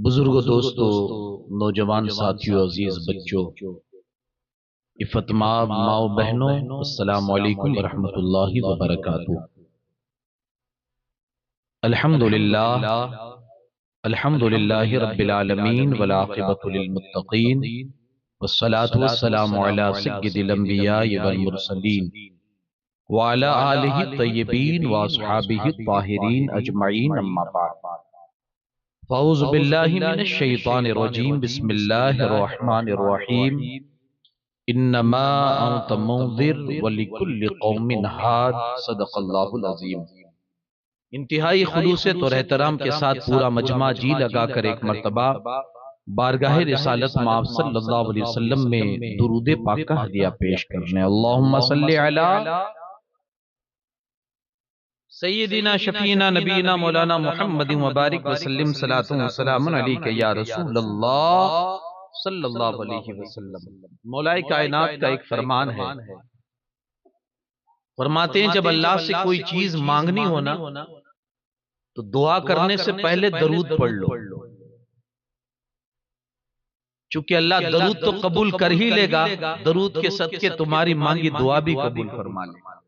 بزرگوں، دوستو، نوجوان ساتھیوں، عزیز بچوں، عفتماب ماؤ بہنوں، السلام علیکم ورحمۃ اللہ وبرکاتہ۔ الحمدللہ الحمدللہ رب العالمین والعاقبۃ للمتقین، والصلاة والسلام علی سید الانبیاء والمرسلین وعلی آلہ الطیبین واصحابہ الطاہرین اجمعین، اما بعد۔ فاعوذ باللہ من الشیطان الرجیم، بسم اللہ الرحمن الرحیم۔ انما انت منذر ولکل قوم ہاد، صدق اللہ العظیم۔ انتہائی خلوصیت اور احترام کے ساتھ پورا مجمع جی لگا کر ایک مرتبہ بارگاہ رسالت مآب صلی اللہ علیہ وسلم میں درود پاک کا ہدیہ پیش کرنے۔ اللہم صلی علی سیدنا شفینا نبینا مولانا محمد مبارک وسلم، صلاۃ و سلام علیک یا رسول اللہ صلی اللہ علیہ وسلم۔ مولا کائنات کا ایک فرمان ہے، فرماتے ہیں جب اللہ سے کوئی چیز مانگنی ہونا تو دعا کرنے سے پہلے درود پڑھ لو، چونکہ اللہ درود تو قبول کر ہی لے گا، درود کے صدقے تمہاری مانگی دعا بھی قبول فرما لے گا۔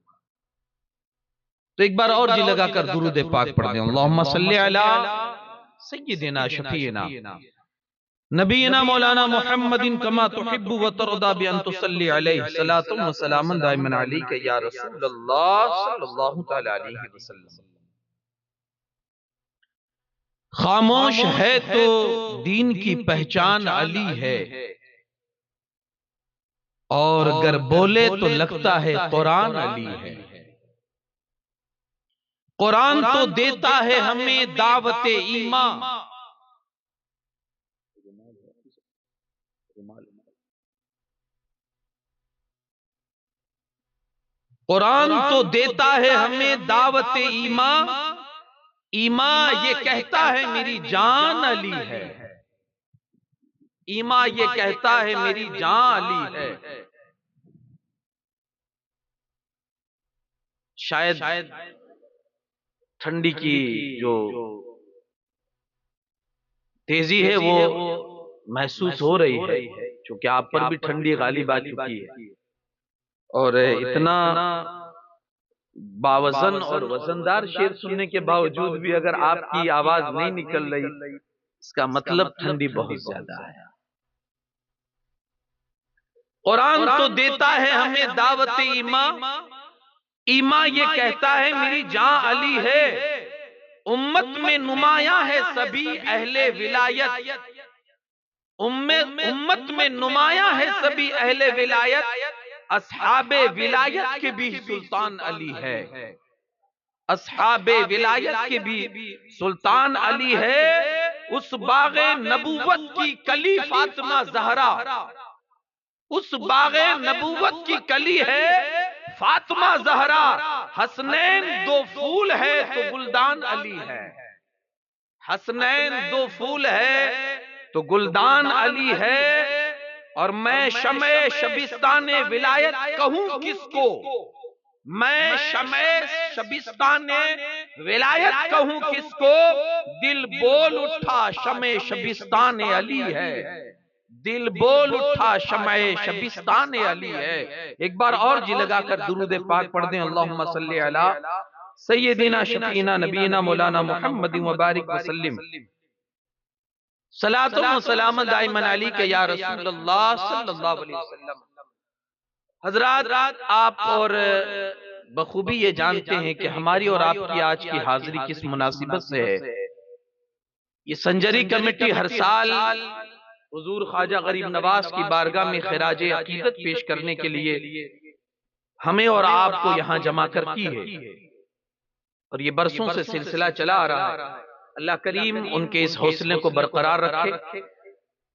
تو ایک بار اور جی لگا کر درود پاک پڑھ دیں۔ اللہم صلی علی سیدنا شفینا نبینا مولانا محمد کما تحب و ترضى بان تصلی علیہ، صلاۃ و سلام دائما علیک یا رسول اللہ صلی اللہ تعالی علیہ وسلم۔ خاموش ہے تو دین کی پہچان علی ہے، اور گر بولے تو لگتا ہے قرآن علی ہے۔ قرآن تو دیتا ہے ہمیں دعوت ایمان، قرآن تو دیتا ہے ہمیں دعوت ایمان، ایمان یہ کہتا ہے میری جان علی ہے، ایمان یہ کہتا ہے میری جان علی ہے۔ شاید ٹھنڈی کی جو تیزی ہے وہ محسوس ہو رہی ہے، چونکہ آپ پر بھی ٹھنڈی غالب آ چکی ہے، اور اتنا باوزن اور وزندار شعر سننے کے باوجود بھی اگر آپ کی آواز نہیں نکل رہی، اس کا مطلب ٹھنڈی بہت زیادہ ہے۔ قرآن تو دیتا ہے ہمیں دعوت ایمان، ایمان یہ کہتا ہے میری جان علی ہے۔ امت میں نمایاں ہے سبھی اہل ولایت، امت میں نمایاں ہے سبھی اہل ولایت، اصحاب ولایت کے بھی سلطان علی ہے، اصحاب ولایت کے بھی سلطان علی ہے۔ اس باغ نبوت کی کلی فاطمہ زہرا، اس باغ نبوت کی کلی ہے فاطمہ زہرا، حسنین دو پھول ہے تو گلدان علی ہے، حسنین دو پھول ہے تو گلدان علی ہے۔ اور میں شمع شبستان ولایت کہوں کس کو، میں شمع شبستان ولایت کہوں کس کو، دل بول اٹھا شمع شبستان علی ہے، دل بول اٹھا شمع شبستان علی ہے۔ ایک بار اور جی لگا کر درود پاک پڑھ دیں۔ اللہم صلی علی سیدنا شفینا نبینا مولانا محمد مبارک وسلم، صلاۃ و سلام دائما علیک یا رسول اللہ صلی اللہ علیہ وسلم۔ حضرات، آپ اور بخوبی یہ جانتے ہیں کہ ہماری اور آپ کی آج کی حاضری کس مناسبت سے ہے۔ یہ سنجری کمیٹی ہر سال حضور خواجہ غریب نواز کی بارگاہ میں خراج عقیدت پیش کرنے کے لیے ہمیں اور آپ کو یہاں جمع کرتی ہے، اور یہ برسوں سے سلسلہ چلا آ رہا ہے۔ اللہ کریم ان کے اس حوصلے کو برقرار رکھے۔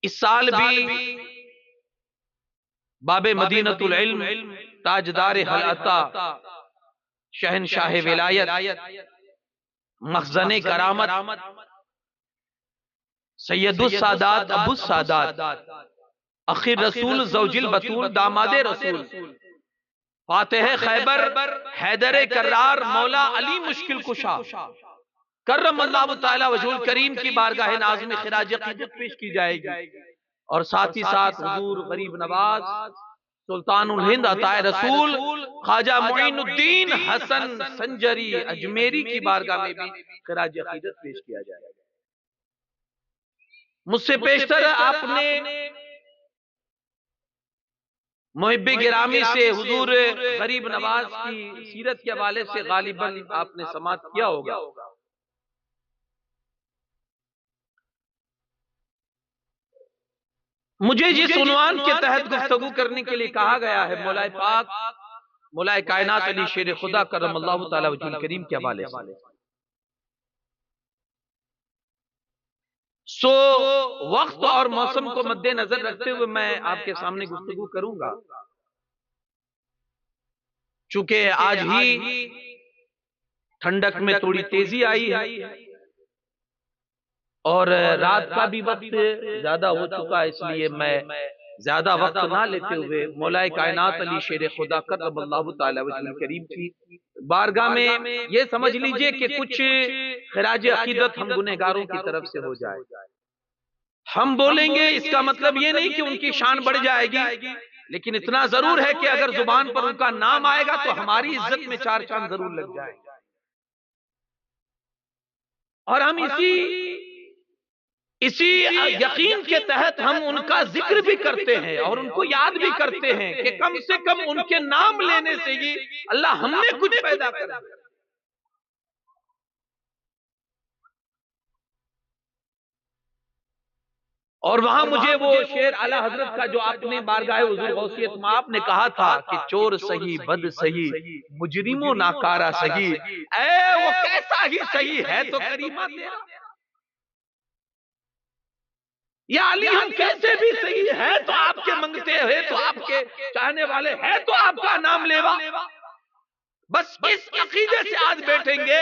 اس سال بھی باب مدینۃ العلم، تاجدار حلعتا، شہنشاہ ولایت، مخزن کرامت، سید السادات ابو السادات، اخی رسول زوج البتول، داماد رسول، فاتح خیبر، حیدر کرار، مولا علی مشکل کشا، کرم اللہ تعالی وجہ الکریم کی بارگاہ ناز میں خراج عقیدت پیش کی جائے گی، اور ساتھ ہی ساتھ حضور غریب نواز سلطان الہند عطائے رسول خواجہ معین الدین حسن سنجری اجمیری کی بارگاہ میں بھی خراج عقیدت پیش کیا جائے گا۔ مجھ سے پیشتر آپ نے محب گرامی سے حضور غریب نواز کی سیرت کے حوالے سے غالباً آپ نے سماعت کیا ہوگا۔ مجھے جس عنوان کے تحت گفتگو کرنے کے لیے کہا گیا ہے، مولا پاک مولا کائنات علی شیر خدا کرم اللہ تعالی وجہ الکریم کے حوالے سے، سو وقت اور موسم کو مد نظر رکھتے ہوئے میں آپ کے سامنے گفتگو کروں گا۔ چونکہ آج ہی ٹھنڈک میں تھوڑی تیزی آئی ہے اور رات کا بھی وقت زیادہ ہو چکا ہے، اس لیے میں زیادہ وقت نہ لیتے ہوئے مولا کائنات علی شیر خدا کرم اللہ تعالی وجہ الکریم کی بارگاہ میں یہ سمجھ لیجئے کہ کچھ خراج عقیدت ہم گنہگاروں کی طرف سے ہو جائے۔ ہم بولیں گے اس کا مطلب یہ نہیں کہ ان کی شان بڑھ جائے گی، لیکن اتنا ضرور ہے کہ اگر زبان پر ان کا نام آئے گا تو ہماری عزت میں چار چاند ضرور لگ جائے گا، اور ہم اسی یقین کے تحت ہم ان کا ذکر بھی کرتے ہیں اور ان کو یاد بھی کرتے ہیں کہ کم سے کم ان کے نام لینے سے ہی اللہ ہم نے کچھ پیدا کر دیا۔ اور وہاں مجھے وہ شعر اعلی حضرت کا جو آپ نے بارگاہ حضور غوثیت میں آپ نے کہا تھا کہ چور سہی بد سہی مجرم و ناکارہ سہی، اے وہ کیسا ہی سہی ہے تو کریمہ تیرا، یا علی ہم کیسے بھی صحیح ہے تو آپ کے منگتے ہیں، تو آپ کے چاہنے والے ہیں، تو آپ کا نام لیوا۔ بس اس عقیدے سے آج بیٹھیں گے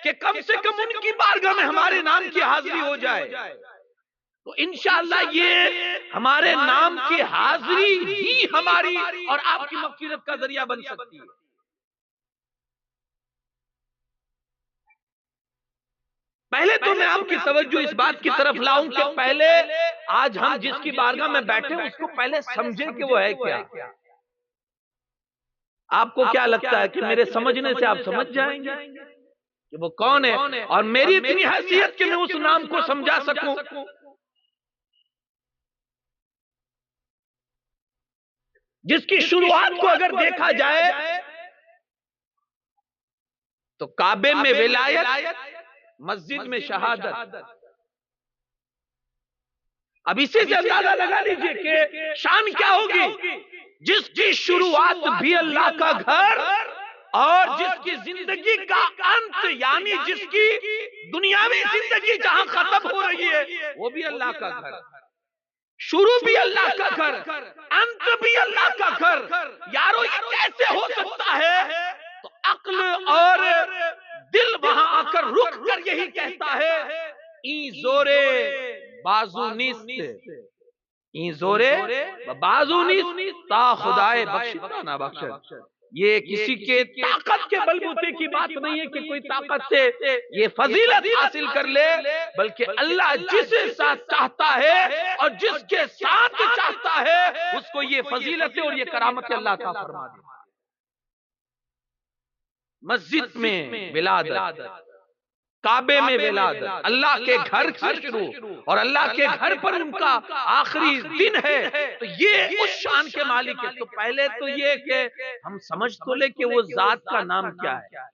کہ کم سے کم ان کی بارگاہ میں ہمارے نام کی حاضری ہو جائے، تو انشاءاللہ یہ ہمارے نام کی حاضری ہی ہماری اور آپ کی مغفرت کا ذریعہ بن سکتی ہے۔ پہلے تو میں آپ کی توجہ اس بات کی طرف لاؤں کہ پہلے آج ہم جس کی بارگاہ میں بیٹھے اس کو پہلے سمجھیں کہ وہ ہے کیا۔ آپ کو کیا لگتا ہے کہ میرے سمجھنے سے آپ سمجھ جائیں گے کہ وہ کون ہے، اور میری اتنی حیثیت کہ میں اس نام کو سمجھا سکوں؟ جس کی شروعات کو اگر دیکھا جائے تو کعبے میں ولایت، مسجد میں شہادت۔ اب اسی سے اندازہ لگا لیجئے کہ شان کیا ہوگی، جس کی شروعات بھی اللہ کا گھر اور جس کی زندگی کا انت، یعنی جس کی دنیاوی زندگی جہاں ختم ہو رہی ہے وہ بھی اللہ کا گھر، شروع بھی اللہ کا گھر، انت بھی اللہ کا گھر۔ یارو یہ کیسے ہو سکتا ہے؟ تو عقل اور دل وہاں آ کر رک کر یہی کہتا ہے، این زورے بازو نیست، این زورے بازو نیست تا خدائے بخشتا نہ بخشد۔ یہ کسی کے طاقت کے بلبوتے کی بات نہیں ہے کہ کوئی طاقت سے یہ فضیلت حاصل کر لے، بلکہ اللہ جس ساتھ چاہتا ہے اور جس کے ساتھ چاہتا ہے اس کو یہ فضیلت اور یہ کرامت اللہ عطا فرما دے۔ مسجد میں ولادت، کعبے میں ولادت، اللہ کے گھر سے شروع اور اللہ کے گھر پر ان کا آخری دن ہے، تو یہ اس شان کے مالک ہے۔ تو پہلے تو یہ کہ ہم سمجھ تو لیں کہ وہ ذات کا نام کیا ہے۔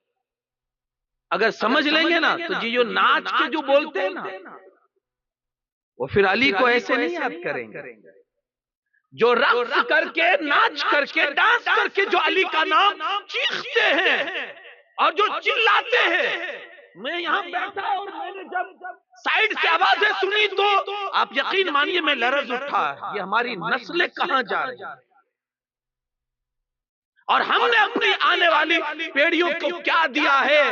اگر سمجھ لیں گے نا تو جو ناچ کے جو بولتے ہیں نا وہ پھر علی کو ایسے نہیں یاد کریں گے، جو رقص کر کے، ناچ کر کے، ڈانس کر کے جو علی کا نام چیختے ہیں اور جو چلاتے ہیں۔ میں یہاں بیٹھا اور میں نے جب سائیڈ سے آوازیں سنی تو آپ یقین مانیے میں لرز اٹھا، یہ ہماری نسلیں کہاں جا رہی ہیں اور ہم نے اپنی آنے والی پیڑھیوں کو کیا دیا ہے۔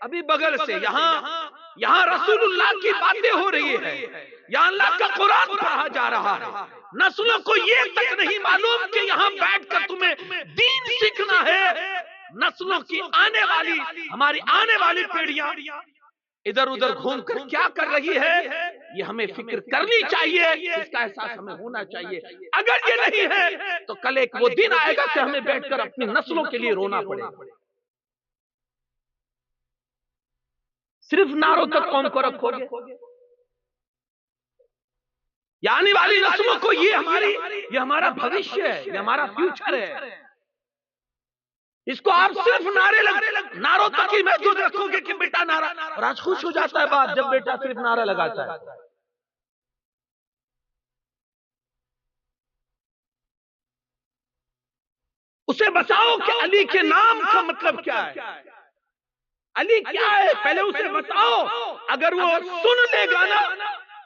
ابھی بغل سے یہاں رسول اللہ کی باتیں ہو رہی ہے، یہاں اللہ کا قرآن پڑھا جا رہا ہے، نسلوں کو یہ تک نہیں معلوم کہ یہاں بیٹھ کر تمہیں دین سیکھنا ہے۔ نسلوں کی آنے والی، ہماری آنے والی پیڑھیاں ادھر ادھر گھوم کر کیا کر رہی ہے، یہ ہمیں فکر کرنی چاہیے، اس کا احساس ہمیں ہونا چاہیے۔ اگر یہ نہیں ہے تو کل ایک وہ دن آئے گا کہ ہمیں بیٹھ کر اپنی نسلوں کے لیے رونا پڑے گا۔ صرف نعروں تک قوم کو رکھو گے، یہ آنے والی نسلوں کو یہ ہمارا بھوشیہ ہے، یہ ہمارا فیوچر ہے، اس کو آپ صرف نعروں تک ہی محدود رکھو گے کہ بیٹا نعرہ، اور آج خوش ہو جاتا ہے باپ جب بیٹا صرف نعرہ لگاتا ہے۔ اسے بتاؤ کہ علی کے نام کا مطلب کیا ہے، علی کیا ہے، پہلے اسے بتاؤ۔ اگر وہ سن لے گا نا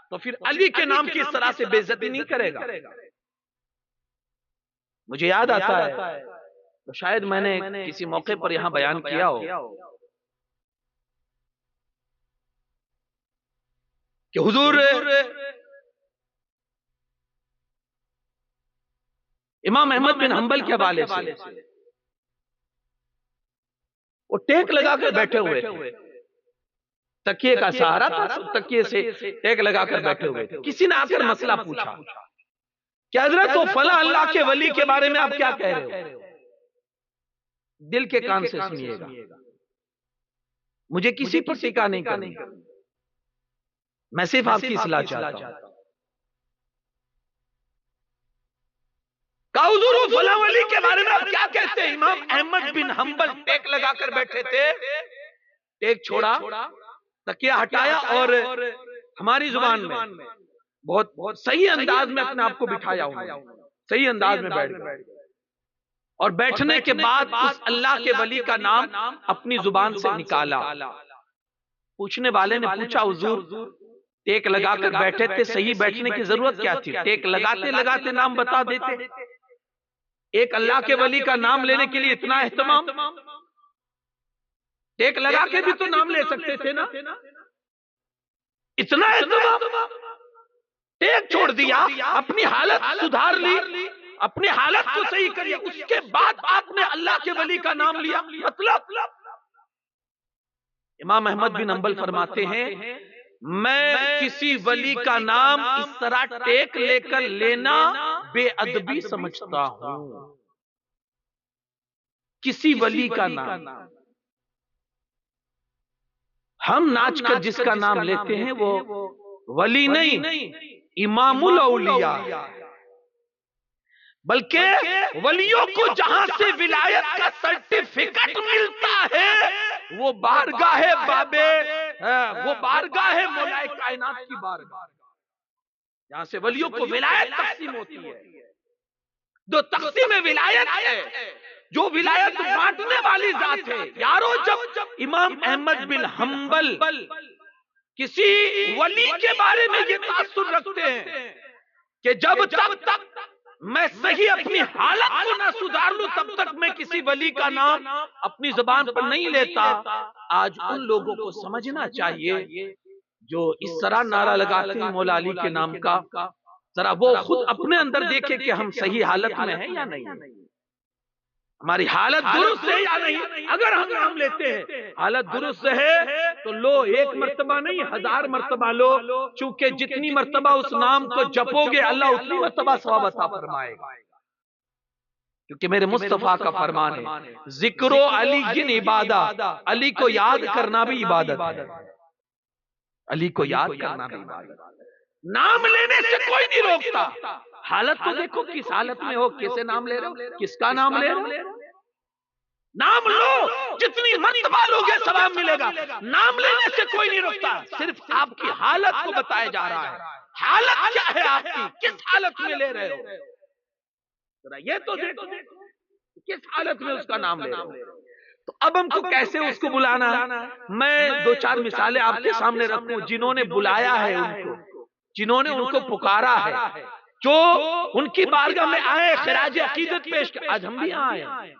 تو پھر علی کے نام کی اس طرح سے بے عزتی نہیں کرے گا۔ مجھے یاد آتا ہے، تو شاید میں نے کسی موقع پر یہاں بیان کیا ہو کہ حضور امام احمد بن حنبل کے حوالے سے وہ ٹیک لگا کر بیٹھے ہوئے تھے، تکیے کا سہارا تھا، تکیے سے ٹیک لگا کر بیٹھے ہوئے تھے۔ کسی نے آ کر مسئلہ پوچھا کہ حضرت تو فلاں اللہ کے ولی کے بارے میں آپ کیا کہہ رہے ہو؟ دل کے کان سے سنیے گا، مجھے کسی پر ٹیکا نہیں کرنی، میں صرف آپ کی اصلاح چاہتا ہوں۔ حضور فلاں ولی کے بارے میں آپ کیا کہتے ہیں؟ امام احمد بن حنبل ٹیک لگا کر بیٹھے تھے، ٹیک چھوڑا، تکیہ ہٹایا اور ہماری زبان میں بہت صحیح انداز میں اپنے آپ کو بٹھایا ہوا، صحیح انداز میں بیٹھ گیا، اور بیٹھنے کے بعد اس اللہ کے ولی کا نام اپنی زبان سے نکالا۔ پوچھنے والے نے پوچھا حضور ٹیک لگا کر بیٹھے تھے، صحیح بیٹھنے کی ضرورت کیا تھی؟ ٹیک لگاتے لگاتے نام بتا دیتے، ایک اللہ کے ولی کا نام لینے کے لیے اتنا اہتمام؟ ٹیک لگا کے بھی تو نام لے سکتے تھے نا، اتنا اہتمام؟ ٹیک چھوڑ دیا، اپنی حالت سدھار لی، اپنی حالت کو صحیح کری، اس کے بعد آپ نے اللہ کے ولی کا نام لیا۔ مطلب امام احمد بن حنبل فرماتے ہیں میں کسی ولی کا نام اس طرح ٹیک لے کر لینا بے ادبی سمجھتا ہوں۔ کسی ولی کا نام، ہم ناچ کر جس کا نام لیتے ہیں وہ ولی نہیں، امام الاولیاء، بلکہ ولیوں کو جہاں سے ولایت کا سرٹیفکیٹ ملتا ہے وہ بارگاہ بابے، وہ بارگاہ مولا کائنات کی بارگاہ، جہاں سے ولیوں کو ولایت تقسیم ہوتی ہے۔ جو تقسیم ولایت ہے، جو ولایت بانٹنے والی ذات ہے، یارو جب امام احمد بن حنبل کسی ولی کے بارے میں یہ تاثر رکھتے ہیں کہ جب تک میں صحیح اپنی حالت کو نہ سدھار لوں تب تک میں کسی ولی کا نام اپنی زبان پر نہیں لیتا، آج ان لوگوں کو سمجھنا چاہیے جو اس طرح نعرہ لگاتے ہیں مولا علی کے نام کا، ذرا وہ خود اپنے اندر دیکھیں کہ ہم صحیح حالت میں ہیں یا نہیں، ہماری حالت درست ہے یا نہیں۔ اگر ہم نام لیتے ہیں حالت درست ہے تو لو، ایک مرتبہ نہیں 1000 مرتبہ لو، چونکہ جتنی مرتبہ اس نام کو جپو گے اللہ اتنی مرتبہ ثواب عطا فرمائے گا، کیونکہ میرے مصطفیٰ کا فرمان ہے ذکر و علی جن عبادت، علی کو یاد کرنا بھی عبادت ہے، علی کو یاد کرنا بھی عبادت ہے۔ نام لینے سے کوئی نہیں روکتا، حالت تو دیکھو کس حالت میں ہو، کیسے نام لے رہے ہو، کس کا نام لے رہے ہو۔ نام لو، جتنی مرتبہ لوگے ثواب ملے گا، نام لینے سے کوئی نہیں روکتا، صرف آپ کی حالت کو بتایا جا رہا ہے، حالت کیا ہے آپ کی، کس حالت میں لے رہے ہو، یہ تو دیکھو کس حالت میں اس کا نام لے رہے ہو۔ تو اب ہم کو کیسے اس کو بلانا؟ میں 2-4 مثالیں آپ کے سامنے رکھوں جنہوں نے بلایا ہے ان کو، جنہوں نے ان کو پکارا ہے، جو ان کی بارگاہ میں آئے خراج عقیدت پیش کر، آج ہم بھی آئے ہیں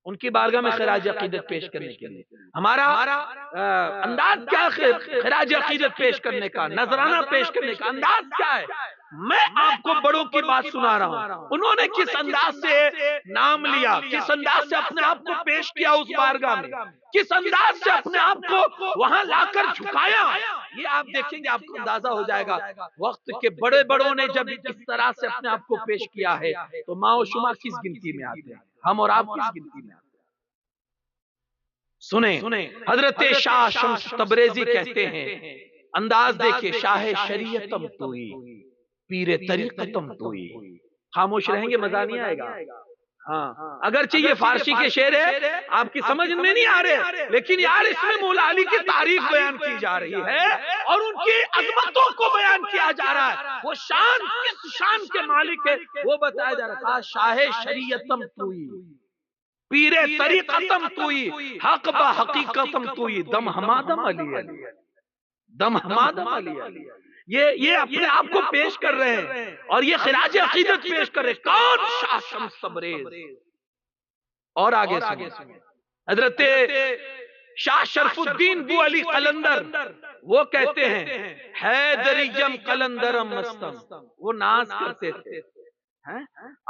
ان کی بارگاہ میں خراج عقیدت پیش کرنے کے لیے۔ ہمارا انداز کیا ہے خراج عقیدت پیش کرنے کا، نذرانہ پیش کرنے کا انداز کیا ہے؟ میں آپ کو بڑوں کی بات سنا رہا ہوں، انہوں نے کس انداز سے نام لیا، کس انداز سے اپنے آپ کو پیش کیا اس بارگاہ میں، کس انداز سے اپنے آپ کو وہاں لا کر جھکایا، یہ آپ دیکھیں گے، آپ کو اندازہ ہو جائے گا۔ وقت کے بڑے بڑوں نے جب اس طرح سے اپنے آپ کو پیش کیا ہے تو ماں و شما کس گنتی میں آتے ہیں، ہم اور آپ کس گنتی میں آتے ہیں؟ سنیں، حضرت شاہ شمس تبریزی کہتے ہیں، انداز دیکھیں، شاہ شریعتم توئی، پیر طریقتم توئی۔ خاموش رہیں گے مزہ نہیں آئے گا۔ ہاں، اگرچہ یہ فارسی کے شعر ہے، آپ کی سمجھ میں نہیں آ رہے، لیکن یار اس میں مولا علی کی تعریف بیان کی جا رہی ہے اور ان کی عظمتوں کو بیان کیا جا رہا ہے، وہ شان کس شان کے مالک ہے وہ بتایا جا رہا ہے۔ شاہ شریعتم توئی، پیر طریقتم توئی، حق با حقیقتم توئی، دم ہمادم علی علی، دم ہمادم علی علی۔ یہ اپنے آپ کو پیش کر رہے ہیں اور یہ خراج عقیدت پیش کر رہے ہیں۔ کون؟ شاہ شمس تبریز۔ اور آگے سنیں، حضرت شاہ شرف الدین بو علی قلندر وہ کہتے ہیں، حیدریم قلندرم مستم، وہ ناز کرتے تھے۔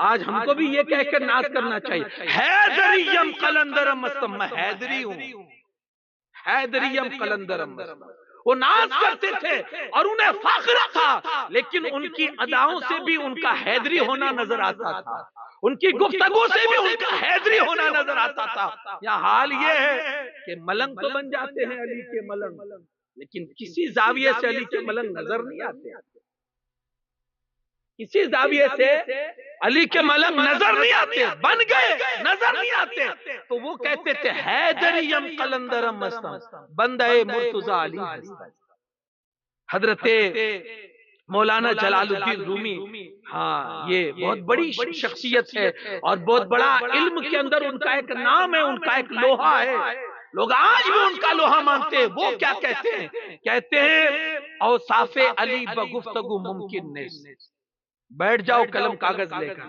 آج ہم کو بھی یہ کہہ کر ناز کرنا چاہیے، حیدریم قلندرم مستم، میں حیدری ہوں، حیدریم قلندرم مستم۔ وہ ناز کرتے تھے اور انہیں فخر تھا، لیکن ان کی اداؤں سے بھی ان کا حیدری ہونا نظر آتا تھا، ان کی گفتگو سے بھی ان کا حیدری ہونا نظر آتا تھا۔ یا حال یہ ہے کہ ملنگ تو بن جاتے ہیں علی کے ملنگ، لیکن کسی زاویے سے علی کے ملنگ نظر نہیں آتے، کسی زاویے سے علی کے ملنگ نظر نہیں آتے، بن گئے نظر نہیں آتے۔ تو وہ کہتے تھے حیدریم قلندرم مستم، بندہ مرتضی علی ہستم۔ حضرت مولانا جلال الدین رومی، ہاں یہ بہت بڑی شخصیت ہے اور بہت بڑا علم کے اندر ان کا ایک نام ہے، ان کا ایک لوہا ہے، لوگ آج بھی ان کا لوہا مانتے ہیں۔ وہ کیا کہتے ہیں؟ کہتے ہیں اوصاف علی بگفتگو ممکن نہیں۔ بیٹھ جاؤ قلم کاغذ لے کر،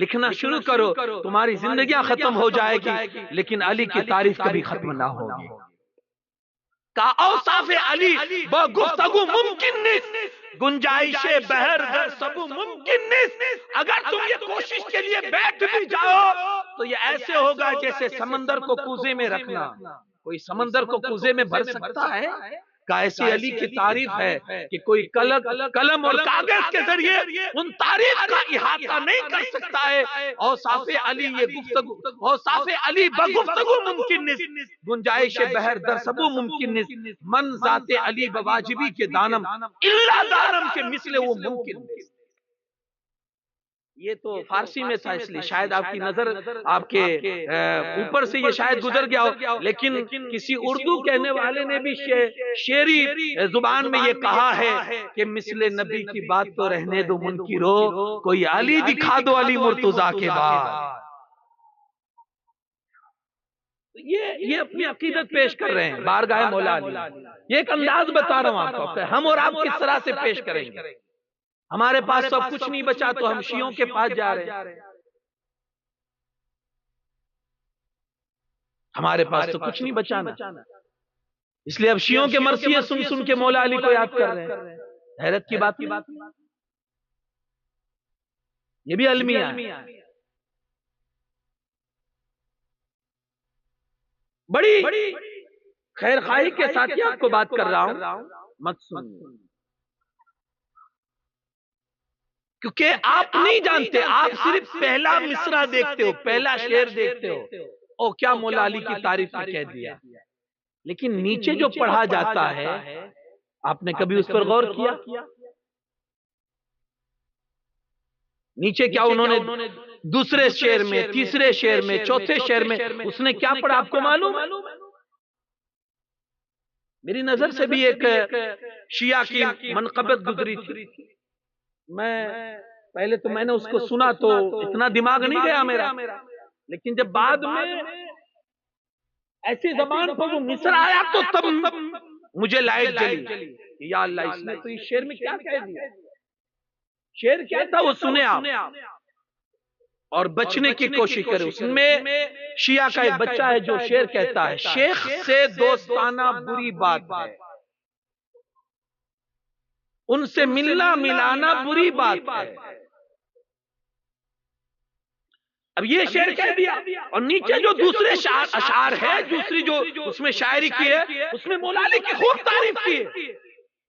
لکھنا شروع کرو، تمہاری زندگیاں ختم ہو جائے گی لیکن علی کی تعریف کبھی ختم نہ ہوگی۔ اوصاف علی بگفتگو ممکن نہیں، گنجائش بہر در سبو ممکن نہیں۔ اگر تم یہ کوشش کے لیے بیٹھ بھی جاؤ تو یہ ایسے ہوگا جیسے سمندر کو کوزے میں رکھنا۔ کوئی سمندر کو کوزے میں بھر سکتا ہے؟ ایسی علی کی تعریف ہے کہ کوئی قلم اور کاغذ کے ذریعے ان تعریف کا احاطہ نہیں کر سکتا ہے۔ اوصاف علی یہ گفتگو، اوصاف علی بگفتگو ممکن نہیں، گنجائش بہر در سبو ممکن نہیں، من ذات علی بواجبی کے دانم الا دانم کے مثل وہ ممکن نہیں۔ یہ تو فارسی میں تھا، اس لیے شاید آپ کی نظر آپ کے اوپر سے یہ شاید گزر گیا ہو، لیکن کسی اردو کہنے والے نے بھی شعری زبان میں یہ کہا ہے کہ مثل نبی کی بات تو رہنے دو منکرو، کوئی علی دکھا دو علی مرتضیٰ کے بعد۔ یہ اپنی عقیدت پیش کر رہے ہیں بارگاہ مولا علی۔ یہ ایک انداز بتا رہا ہوں آپ کو کہ ہم اور آپ کس طرح سے پیش کریں گے۔ ہمارے پاس سب کچھ نہیں بچا تو ہم شیعوں کے پاس جا رہے ہیں، ہمارے پاس تو کچھ نہیں بچانا، اس لیے اب شیعوں کے مرثیے سن سن کے مولا علی کو یاد کر رہے ہیں۔ حیرت کی بات یہ بھی المیہ ہے۔ بڑی خیر خواہی کے ساتھ آپ کو بات کر رہا ہوں، مت سنیے، کیونکہ آپ نہیں جانتے، آپ صرف پہلا مصرع دیکھتے ہو، پہلا شعر دیکھتے ہو، او کیا مولا علی کی تعریف میں کہہ دیا، لیکن نیچے جو پڑھا جاتا ہے آپ نے کبھی اس پر غور کیا؟ نیچے کیا انہوں نے دوسرے شعر میں، تیسرے شعر میں، چوتھے شعر میں اس نے کیا پڑھا آپ کو معلوم؟ میری نظر سے بھی ایک شیعہ کی منقبت گزری تھی، پہلے تو میں نے اس کو سنا تو اتنا دماغ نہیں گیا میرا، لیکن جب بعد میں ایسی زبان پر وہ مصر آیا تو تب مجھے لائٹ جلی، یا اللہ اس نے تو اس شعر میں کیا کہہ دیا، شعر کیا تھا وہ سنے آپ اور بچنے کی کوشش کریں۔ اس میں شیعہ کا ایک بچہ ہے جو شعر کہتا ہے، شیخ سے دوستانہ بری بات ہے، ان سے ملنا ملانا بری بات ہے۔ اب یہ شعر کہہ دیا، اور نیچے جو دوسرے اشعار ہے، دوسری جو اس میں شاعری کی ہے، اس میں مولا علی کی خوب تعریف کی ہے،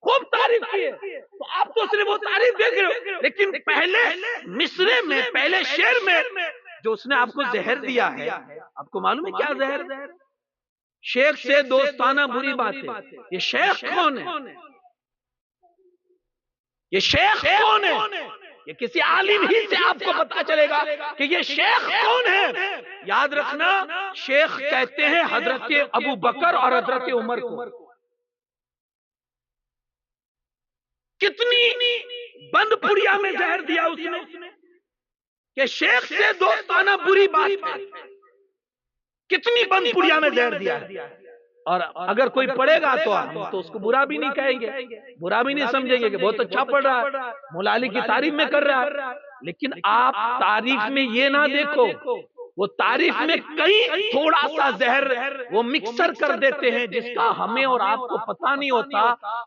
خوب تعریف کی ہے۔ تو آپ تو صرف وہ تعریف دیکھ رہے ہو، لیکن پہلے مصرے میں، پہلے شعر میں جو اس نے آپ کو زہر دیا ہے، آپ کو معلوم ہے کیا زہر؟ شیخ سے دوستانہ بری بات ہے۔ یہ شیخ کون ہے؟ یہ شیخ کون ہے؟ یہ کسی عالم ہی سے آپ کو پتا چلے گا کہ یہ شیخ کون ہے۔ یاد رکھنا، شیخ کہتے ہیں حضرت ابو بکر اور حضرت عمر کو۔ کتنی بند پڑیا میں زہر دیا اس نے کہ شیخ سے دوستانہ بری بات ہے، کتنی بند پڑیا میں زہر دیا ہے۔ اور اگر کوئی پڑھے گا تو ہم تو اس کو برا بھی نہیں کہیں گے، برا بھی نہیں سمجھیں گے کہ بہت اچھا پڑھ رہا ہے، مولا علی کی تعریف میں کر رہا ہے۔ لیکن آپ تعریف میں یہ نہ دیکھو، وہ تعریف میں کہیں تھوڑا سا زہر وہ مکسر کر دیتے ہیں جس کا ہمیں اور آپ کو پتہ نہیں ہوتا،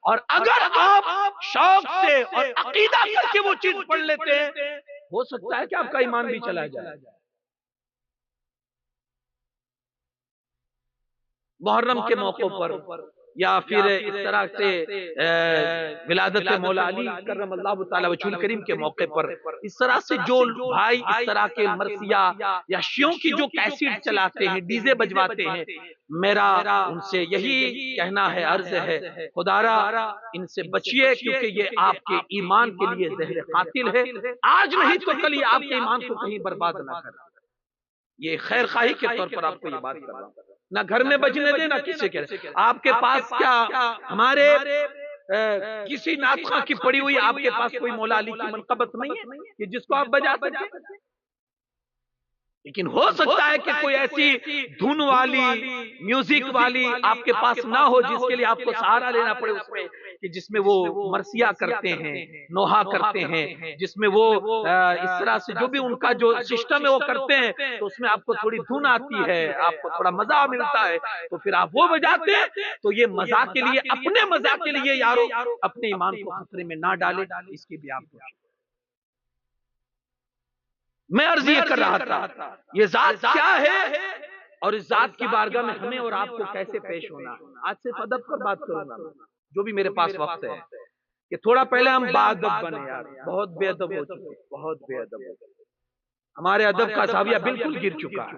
اور اگر آپ شوق سے اور عقیدہ کر کے وہ چیز پڑھ لیتے ہیں، ہو سکتا ہے کہ آپ کا ایمان بھی چلا جائے۔ محرم کے موقع پر یا پھر اس طرح سے ولادت مولا علی کرم اللہ تعالی وجہ الکریم کے موقع پر اس طرح سے جو بھائی اس طرح کے مرثیہ یا شیعوں کی جو کیسٹ چلاتے ہیں، ڈی جے بجواتے ہیں، میرا ان سے یہی کہنا ہے، عرض ہے، خدا را ان سے بچیے، کیونکہ یہ آپ کے ایمان کے لیے زہر قاتل ہے۔ آج نہیں تو کل یہ آپ کے ایمان کو کہیں برباد نہ کرے۔ یہ خیر خواہی کے طور پر آپ کو یہ بات کر رہا ہوں، نہ گھر میں بجنے دے، نہ کسی کے۔ آپ کے پاس کیا ہمارے کسی نعت خواہ کی پڑی ہوئی آپ کے پاس کوئی مولا علی کی منقبت نہیں ہے کہ جس کو آپ بجا سکتے؟ لیکن ہو سکتا ہے کہ کوئی ایسی دھن والی، میوزک والی آپ کے پاس نہ ہو جس کے لیے آپ کو سہارا لینا پڑے اس میں، کہ جس میں وہ مرثیہ کرتے ہیں، نوحہ کرتے ہیں، جس میں وہ اس طرح سے جو بھی ان کا جو سسٹم ہے وہ کرتے ہیں، تو اس میں آپ کو تھوڑی دھن آتی ہے، آپ کو تھوڑا مزہ ملتا ہے، تو پھر آپ وہ بجاتے ہیں۔ تو یہ مزہ کے لیے، اپنے مزہ کے لیے یارو اپنے ایمان کو خطرے میں نہ ڈالے، اس کی بھی آپ کو میں عرض یہ کر رہا تھا، یہ ذات کیا ہے اور اس ذات کی بارگاہ میں ہمیں اور آپ کو کیسے پیش ہونا۔ آج صرف ادب پر بات کروں گا، جو بھی میرے پاس وقت ہے، کہ تھوڑا پہلے ہم باادب بنے یار، بہت بے ادب ہو چکے، بہت بے ادب ہو چکے، ہمارے ادب کا زاویہ بالکل گر چکا ہے۔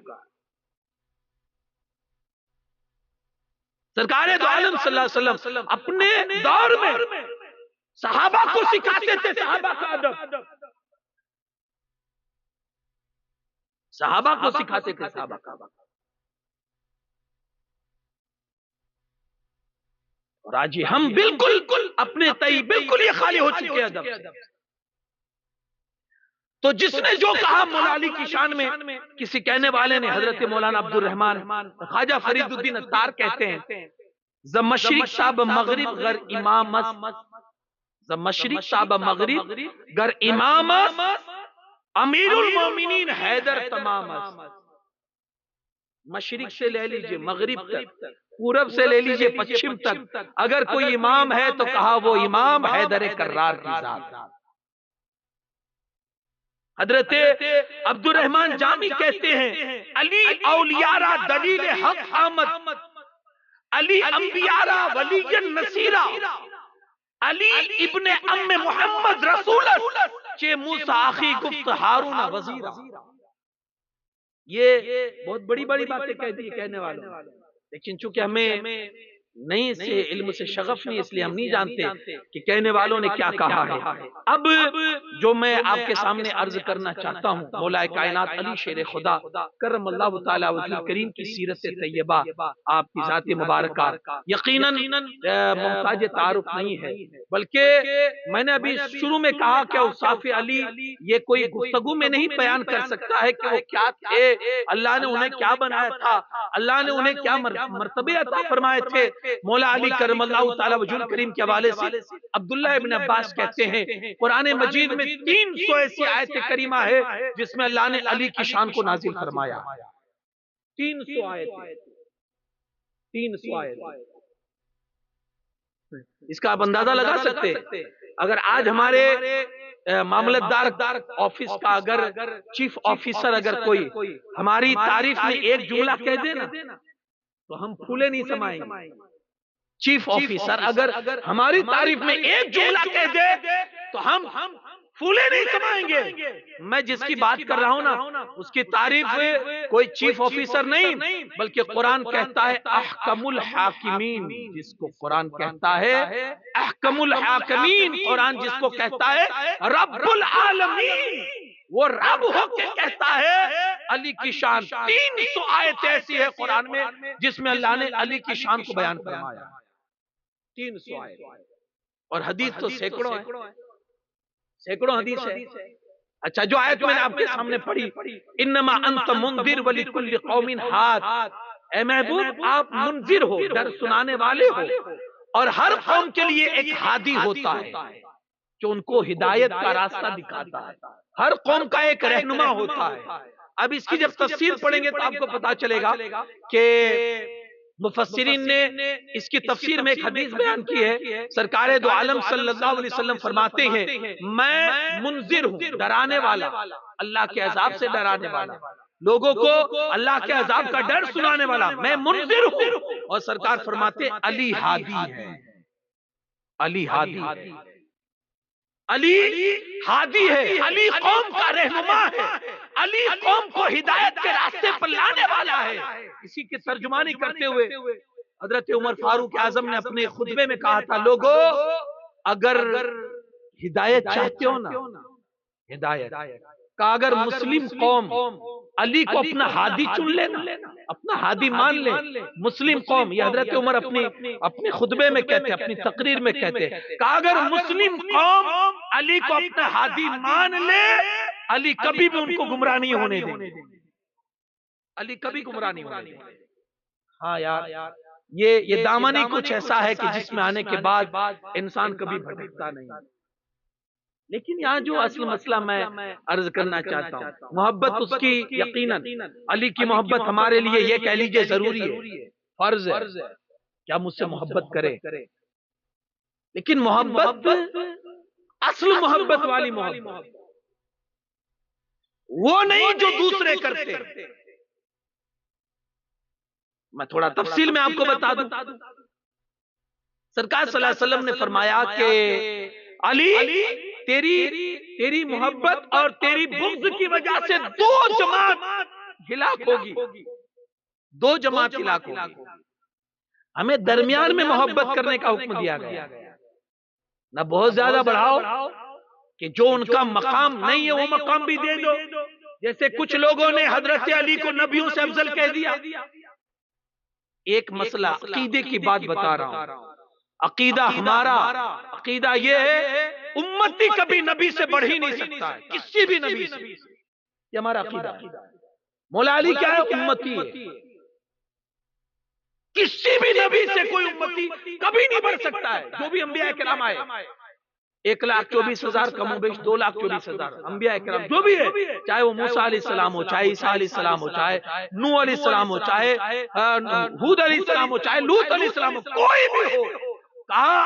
سرکار دو عالم صلی اللہ علیہ وسلم اپنے دور میں صحابہ کو سکھاتے تھے صحابہ کا ادب، صحابہ کو سکھاتے تھے صحابہ کا ادب۔ اور آج ہم بالکل اپنے تئی بالکل یہ خالی ہو چکے ادب سے۔ تو جس نے جو کہا مولا علی کی شان میں، کسی کہنے والے نے، حضرت مولانا عبد الرحمن خواجہ فرید الدین اتار کہتے ہیں، ز مشرق صاحب مغرب گر امامت، ز مشرق صاحب مغرب گر امامت، امیر المومنین حیدر تمامت۔ مشرق سے لے لیجئے مغرب تک، پورب سے لے لیجئے پچھم تک، اگر کوئی امام ہے تو کہا وہ امام حیدر کرار کی ذات۔ حضرت عبد الرحمن جامی کہتے ہیں، علی اولیاء را دلیل حق آمد، علی انبیاء را ولی نصیرہ، علی ابن ام محمد رسولت، چے موسیٰ آخی گفت ہارون وزیرہ۔ یہ بہت بڑی بڑی باتیں کہہ دی کہنے والوں، لیکن چونکہ ہمیں نہیں سے علم سے شغف نہیں، اس لیے ہم نہیں جانتے کہ کہنے والوں نے کیا کہا ہے۔ اب جو میں آپ کے سامنے عرض کرنا چاہتا ہوں، مولا کائنات علی شیر خدا کرم اللہ تعالی وجہ الکریم کی سیرت طیبہ، آپ کی ذات مبارکہ یقیناً محتاج تعارف نہیں ہے، بلکہ میں نے ابھی شروع میں کہا کہ اوصاف علی یہ کوئی گفتگو میں نہیں بیان کر سکتا ہے کہ وہ کیا تھے، اللہ نے انہیں کیا بنایا تھا، اللہ نے انہیں کیا مرتبے عطا فرمائے تھے۔ مولا علی کرم اللہ تعالی وجہ الکریم کے حوالے سے عبداللہ ابن عباس کہتے ہیں، قرآن مجید میں 300 ایسی آیت کریمہ ہے جس میں اللہ نے علی کی شان کو نازل فرمایا۔ 300 آیت، 300 آیت، اس کا آپ اندازہ لگا سکتے اگر آج ہمارے معاملتدار آفس کا اگر چیف آفیسر اگر کوئی ہماری تعریف میں ایک جملہ کہہ دے نا تو ہم پھولے نہیں سمائیں گے. چیف آفیسر اگر ہماری تعریف میں ایک جملہ کہہ دے تو ہم پھولے نہیں سمائیں گے. میں جس کی بات کر رہا ہوں نا اس کی تعریف کوئی چیف آفیسر نہیں بلکہ قرآن کہتا ہے احکم الحاکمین. جس کو قرآن کہتا ہے احکم الحاکمین، قرآن جس کو کہتا ہے رب العالمین، وہ رب ہو کے کہتا ہے علی کی شان. 300 آیت ایسی ہے قرآن میں جس میں اللہ نے علی کی شان کو بیان فرمایا. 300 آیت، اور حدیث تو سینکڑوں ہیں، سینکڑوں حدیث ہے. اچھا، جو آیت میں نے آپ کے سامنے پڑھی انما انت منذر ولکل قوم ہاد، اے محبوب آپ منذر ہو، ڈر سنانے والے ہو، اور ہر قوم کے لیے ایک ہادی ہوتا ہے جو ان کو ہدایت کا راستہ دکھاتا ہے. ہر قوم کا ایک رہنما ہوتا ہے. اب اس کی جب تفسیر پڑھیں گے تو آپ کو پتا چلے گا کہ مفسرین نے اس کی تفسیر میں ایک حدیث بیان کی ہے. سرکار دو عالم صلی اللہ علیہ وسلم فرماتے ہیں میں منذر ہوں، ڈرانے والا، اللہ کے عذاب سے ڈرانے والا، لوگوں کو اللہ کے عذاب کا ڈر سنانے والا، میں منذر ہوں. اور سرکار فرماتے علی ہادی ہے، علی ہادی ہے، علی ہادی ہے، علی قوم کا رہنما ہے، علی قوم کو ہدایت کے راستے پر لانے والا ہے. اسی کی ترجمانی کرتے ہوئے حضرت عمر فاروق اعظم نے اپنے خطبے میں کہا تھا لوگو اگر ہدایت چاہتے ہو نا، ہدایت کا اگر مسلم قوم علی کو اپنا ہادی چن لینا، اپنا ہادی مان لے، مسلم قوم، یہ حضرت عمر اپنے خطبے میں کہتے، اپنی تقریر میں کہتے کہ اگر مسلم قوم علی کو اپنا ہادی مان لے، علی کبھی بھی ان کو گمراہ نہیں ہونے دیں، علی کبھی گمراہ نہیں ہونے دیں. ہاں یار، یہ دامنی کچھ ایسا ہے کہ جس میں آنے کے بعد انسان کبھی بھٹکتا نہیں. لیکن یہاں جو اصل مسئلہ میں عرض کرنا چاہتا ہوں، محبت اس کی یقیناً علی کی محبت ہمارے لیے یہ کہہ لیجئے ضروری ہے، فرض ہے کہ ہم اس سے محبت کریں. لیکن محبت اصل محبت والی محبت وہ نہیں جو دوسرے کرتے. میں تھوڑا تفصیل میں آپ کو بتا دوں. سرکار صلی اللہ علیہ وسلم نے فرمایا کہ علی تیری محبت اور تیری بغض کی وجہ سے 2 جماعت ہلاک ہوگی، 2 جماعت ہلاک ہوگی. ہمیں درمیان میں محبت کرنے کا حکم دیا گیا، نہ بہت زیادہ بڑھاؤ کہ جو ان کا مقام نہیں ہے وہ مقام بھی دے دو. جیسے کچھ لوگوں نے حضرت علی کو نبیوں سے افضل کہہ دیا. ایک مسئلہ عقیدے کی بات بتا رہا ہوں. عقیدہ ہمارا عقیدہ یہ ہے امتی کبھی نبی سے بڑھ ہی نہیں سکتا ہے، کسی بھی نبی سے. یہ ہمارا عقیدہ ہے. مولا علی کیا ہے؟ امتی ہے. کسی بھی نبی سے کوئی امتی کبھی نہیں بڑھ سکتا ہے. جو بھی انبیاء کرام آئے 1,24,000 کم و بیش 2,24,000 انبیاء کرام جو بھی ہے، چاہے وہ موسیٰ علیہ السلام ہو، چاہے عیسیٰ علیہ السلام ہو، چاہے نوح علیہ السلام ہو، چاہے ہود علیہ السلام ہو، چاہے لوط علیہ السلام ہو، کوئی بھی ہو، کہا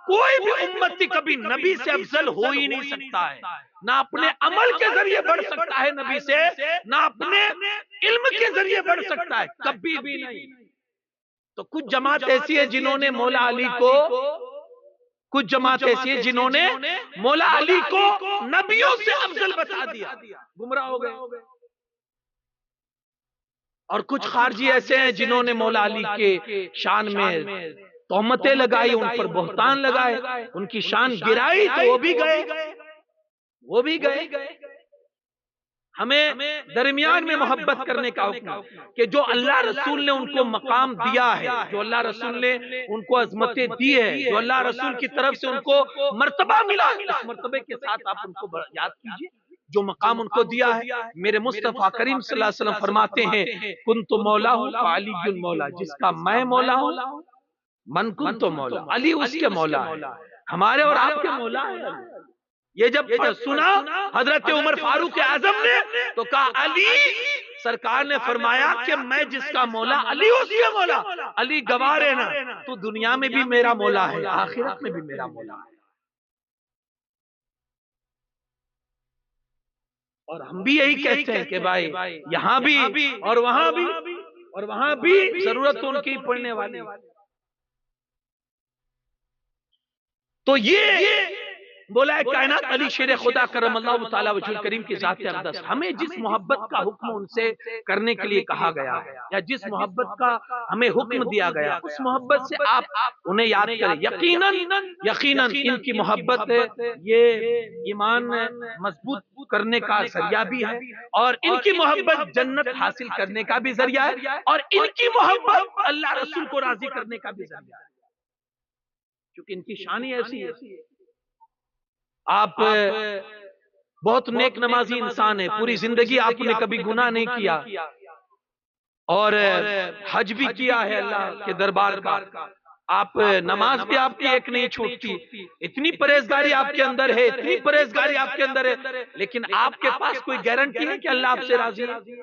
کوئی بھی امتی کبھی نبی سے افضل ہو ہی نہیں سکتا ہے. نہ اپنے عمل کے ذریعے بڑھ سکتا ہے نبی سے، نہ اپنے علم کے ذریعے بڑھ سکتا ہے، کبھی بھی نہیں. تو کچھ جماعت ایسی ہے جنہوں نے مولا علی کو کچھ جماعت ایسی ہے جنہوں نے مولا علی کو نبیوں سے افضل بتا دیا، گمراہ ہو گئے. اور کچھ خارجی ایسے ہیں جنہوں نے مولا علی کے شان میں تہمتیں لگائی، ان پر بہتان لگائے، ان کی شان گرائی، تو وہ بھی گئے. ہمیں درمیان میں محبت کرنے کا حکم کہ جو اللہ رسول نے ان کو مقام دیا ہے، جو اللہ رسول نے ان کو عظمتیں دی ہے، جو اللہ رسول کی طرف سے ان کو مرتبہ ملا ہے، اس مرتبے کے ساتھ آپ ان کو یاد کیجئے جو مقام ان کو دیا ہے. میرے مصطفیٰ کریم صلی اللہ علیہ وسلم فرماتے ہیں کنت مولا ہوں علی مولا، جس کا میں مولا ہوں من کنت مولا، علی اس کے مولا ہے، ہمارے اور آپ کے مولا ہے. یہ جب سنا حضرت عمر فاروق اعظم نے تو کہا علی، سرکار نے فرمایا کہ میں جس کا مولا علی اس کے مولا. علی گواہ رہنا تو دنیا میں بھی میرا مولا ہے، آخرت میں بھی میرا مولا ہے. اور ہم بھی یہی کہتے ہیں کہ بھائی یہاں بھی اور وہاں بھی اور وہاں بھی ضرورت ان کی پڑنے والی. تو یہ بولا ہے کائنات علی شیر خدا کرم اللہ تعالیٰ وجہ الکریم کی ذات اقدس ہمیں جس محبت کا حکم ان سے کرنے کے لیے کہا گیا ہے یا جس محبت کا ہمیں حکم دیا گیا اس محبت سے آپ انہیں یاد کریں. یقیناً ان کی محبت یہ ایمان مضبوط کرنے کا ذریعہ بھی ہے اور ان کی محبت جنت حاصل کرنے کا بھی ذریعہ ہے اور ان کی محبت اللہ رسول کو راضی کرنے کا بھی ذریعہ ہے کیونکہ ان کی شان ہی ایسی ہے. آپ بہت نیک نمازی انسان ہیں, پوری زندگی آپ نے کبھی گناہ نہیں کیا اور حج بھی کیا ہے اللہ کے دربار کا, آپ نماز بھی آپ کی ایک نہیں چھوٹتی, اتنی پرہیزگاری آپ کے اندر ہے, اتنی پرہیزگاری آپ کے اندر ہے, لیکن آپ کے پاس کوئی گارنٹی ہے کہ اللہ آپ سے راضی ہے؟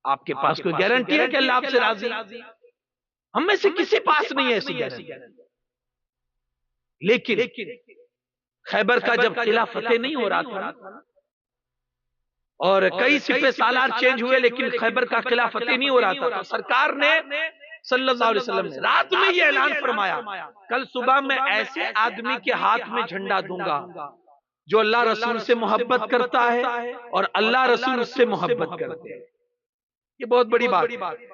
آپ کے پاس کوئی گارنٹی ہے کہ اللہ آپ سے راضی ہے؟ ہم میں سے کسی پاس نہیں ہے ایسی گارنٹی. لیکن خیبر کا جب قلعہ فتح نہیں ہو رہا تھا اور کئی سپہ سالار چینج ہوئے لیکن خیبر کا قلعہ فتح نہیں ہو رہا تھا, تو سرکار نے صلی اللہ علیہ وسلم نے رات میں یہ اعلان فرمایا کل صبح میں ایسے آدمی کے ہاتھ میں جھنڈا دوں گا جو اللہ رسول سے محبت کرتا ہے اور اللہ رسول اس سے محبت کرتے ہیں. یہ بہت بڑی بات ہے,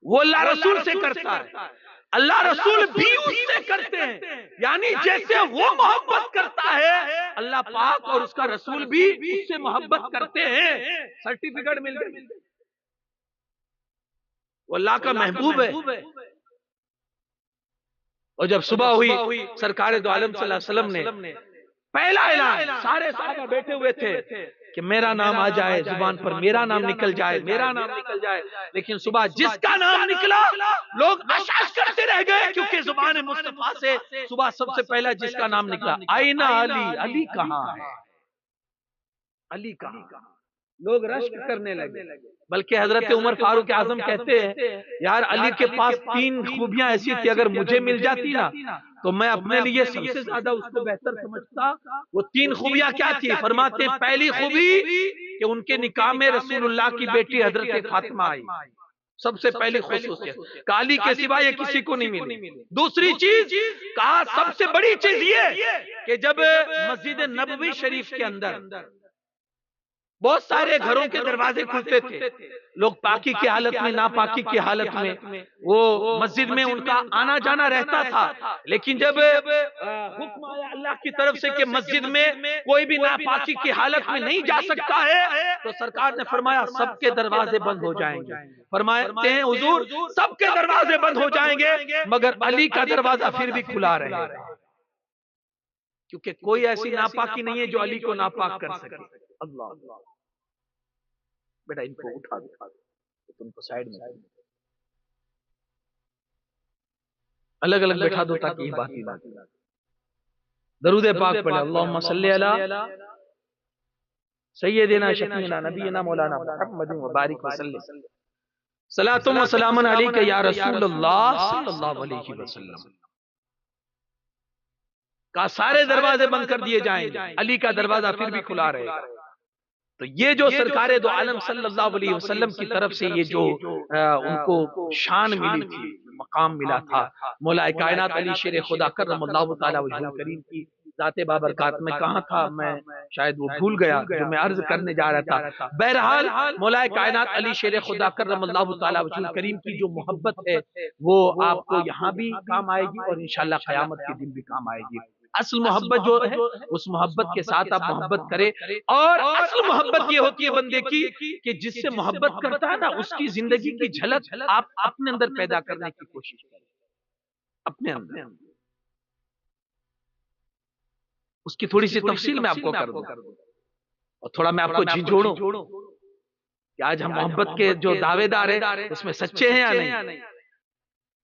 وہ اللہ رسول سے کرتا ہے, اللہ رسول بھی اس سے کرتے ہیں, یعنی جیسے وہ محبت کرتا ہے اللہ پاک اور اس کا رسول بھی اس سے محبت کرتے ہیں. سرٹیفکیٹ مل گئے, وہ اللہ کا محبوب ہے. اور جب صبح ہوئی سرکار دو عالم صلی اللہ علیہ وسلم نے پہلا اعلان, سارے صحابہ بیٹھے ہوئے تھے کہ میرا نام آ جائے زبان پر, میرا نام نکل جائے, میرا نام نکل جائے, لیکن صبح جس کا نام نکلا لوگ اشعار کرتے رہ گئے کیونکہ زبان مصطفیٰ سے صبح سب سے پہلا جس کا نام نکلا آئینہ علی, علی کہاں ہے, علی کہاں, لوگ رشک کرنے لگے. بلکہ حضرت عمر فاروق اعظم کہتے ہیں یار علی کے پاس 3 خوبیاں ایسی تھی, اگر مجھے مل جاتی نا تو میں اپنے لیے سب سے زیادہ اس کو بہتر سمجھتا. وہ 3 خوبیاں کیا تھی؟ فرماتے ہیں پہلی خوبی کہ ان کے نکاح میں رسول اللہ کی بیٹی حضرت فاطمہ آئی, سب سے پہلی خصوصیت, علی کے سوا یہ کسی کو نہیں ملی. دوسری چیز کہا سب سے بڑی چیز یہ کہ جب مسجد نبوی شریف کے اندر بہت سارے گھروں کے دروازے کھلتے تھے, لوگ پاکی کی حالت میں ناپاکی کی حالت میں وہ مسجد میں ان کا آنا جانا رہتا تھا, لیکن جب حکم آیا اللہ کی طرف سے کہ مسجد میں کوئی بھی ناپاکی کی حالت میں نہیں جا سکتا ہے تو سرکار نے فرمایا سب کے دروازے بند ہو جائیں گے. فرماتے ہیں حضور سب کے دروازے بند ہو جائیں گے مگر علی کا دروازہ پھر بھی کھلا رہے گا, کیونکہ کوئی ایسی ناپاکی نہیں ہے جو علی کو ناپاک کر سکے. اللہ بیٹا ان کو اٹھا دو, تم کو سائیڈ میں الگ الگ بیٹھا دو تاکہ یہ بات ہی نہ. درود پاک پڑھے, اللہم صلی علی سیدنا شفیعنا نبینا مولانا محمد وبارک وسلم, صلاۃ و سلام علیک یا رسول اللہ صلی اللہ علیہ وسلم. کا سارے دروازے بند کر دیے جائیں گے, علی کا دروازہ پھر بھی کھلا رہے گا. تو یہ جو سرکار دو عالم صلی اللہ علیہ وسلم کی طرف سے یہ جو ان کو شان ملی تھی, مقام ملا تھا, مولا کائنات علی شیر خدا کرم اللہ تعالیٰ وجہ الکریم کی ذات بابرکات میں کہاں تھا میں شاید وہ بھول گیا جو میں عرض کرنے جا رہا تھا. بہرحال مولا کائنات علی شیر خدا کرم اللہ تعالیٰ وجہ الکریم کی جو محبت ہے وہ آپ کو یہاں بھی کام آئے گی اور انشاءاللہ قیامت کے دن بھی کام آئے گی. اصل محبت جو ہے اس محبت کے ساتھ آپ محبت کریں, اور اصل محبت یہ ہوتی ہے بندے کی کہ جس سے محبت کرتا ہے نا اس کی زندگی کی جھلک آپ اپنے اندر پیدا کرنے کی کوشش کریں, اپنے اندر. اس کی تھوڑی سی تفصیل میں آپ کو کر دوں اور تھوڑا میں آپ کو جھنجھوڑوں کہ آج ہم محبت کے جو دعوے دار ہیں اس میں سچے ہیں یا نہیں.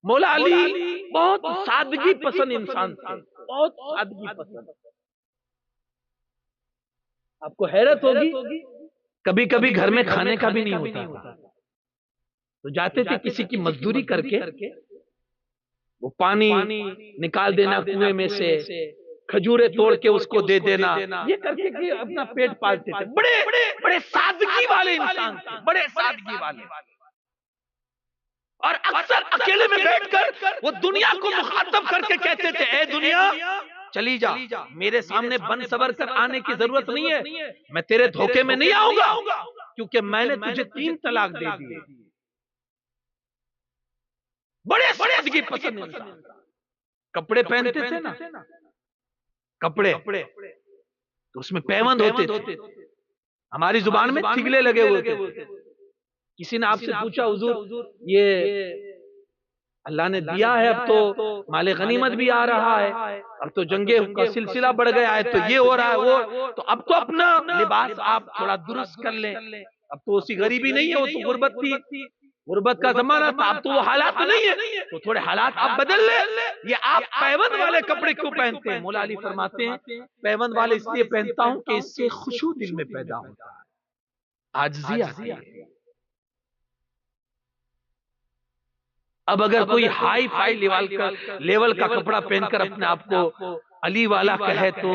مولا علی بہت سادگی پسند انسان تھے, بہت سادگی پسند. آپ کو حیرت ہوگی کبھی کبھی گھر میں کھانے کا بھی نہیں ہوتا تو جاتے تھے کسی کی مزدوری کر کے وہ پانی نکال دینا کنویں میں سے, کھجورے توڑ کے اس کو دے دینا، یہ کر کے اپنا پیٹ پالتے تھے. بڑے بڑے سادگی والے انسان تھے، بڑے سادگی والے. اور اکثر اکیلے میں بیٹھ کر وہ دنیا کو مخاطب کر کے کہتے تھے اے دنیا چلی جا، میرے سامنے بن سور کر آنے کی ضرورت نہیں ہے، میں تیرے دھوکے میں نہیں آؤں گا کیونکہ میں نے تجھے 3 طلاق دے دی. بڑے سادگی پسند انسان. کپڑے پہنتے تھے نا، کپڑے تو اس میں پیوند ہوتے تھے، ہماری زبان میں تھگلے لگے ہوئے تھے. کسی نے آپ سے پوچھا حضور یہ اللہ نے دیا ہے، اب تو مال غنیمت بھی آ رہا ہے، اب تو جنگیں کا سلسلہ بڑھ گیا ہے، تو یہ ہو رہا ہے وہ، تو اب تو اپنا لباس آپ تھوڑا درست کر لیں. اب تو اسی غریبی نہیں ہے، وہ تو غربت تھی، غربت کا زمانہ تھا، اب تو وہ حالات نہیں ہے، تو تھوڑے حالات آپ بدل لیں. یہ آپ پیوند والے کپڑے کیوں پہنتے ہیں؟ مولا علی فرماتے ہیں پیوند والے اس لیے پہنتا ہوں کہ اس سے خشوع دل میں پیدا ہوتا ہے، عاجزی آتی ہے. اب اگر کوئی ہائی فائی لیول کا کپڑا پہن کر اپنے آپ کو علی والا کہے تو،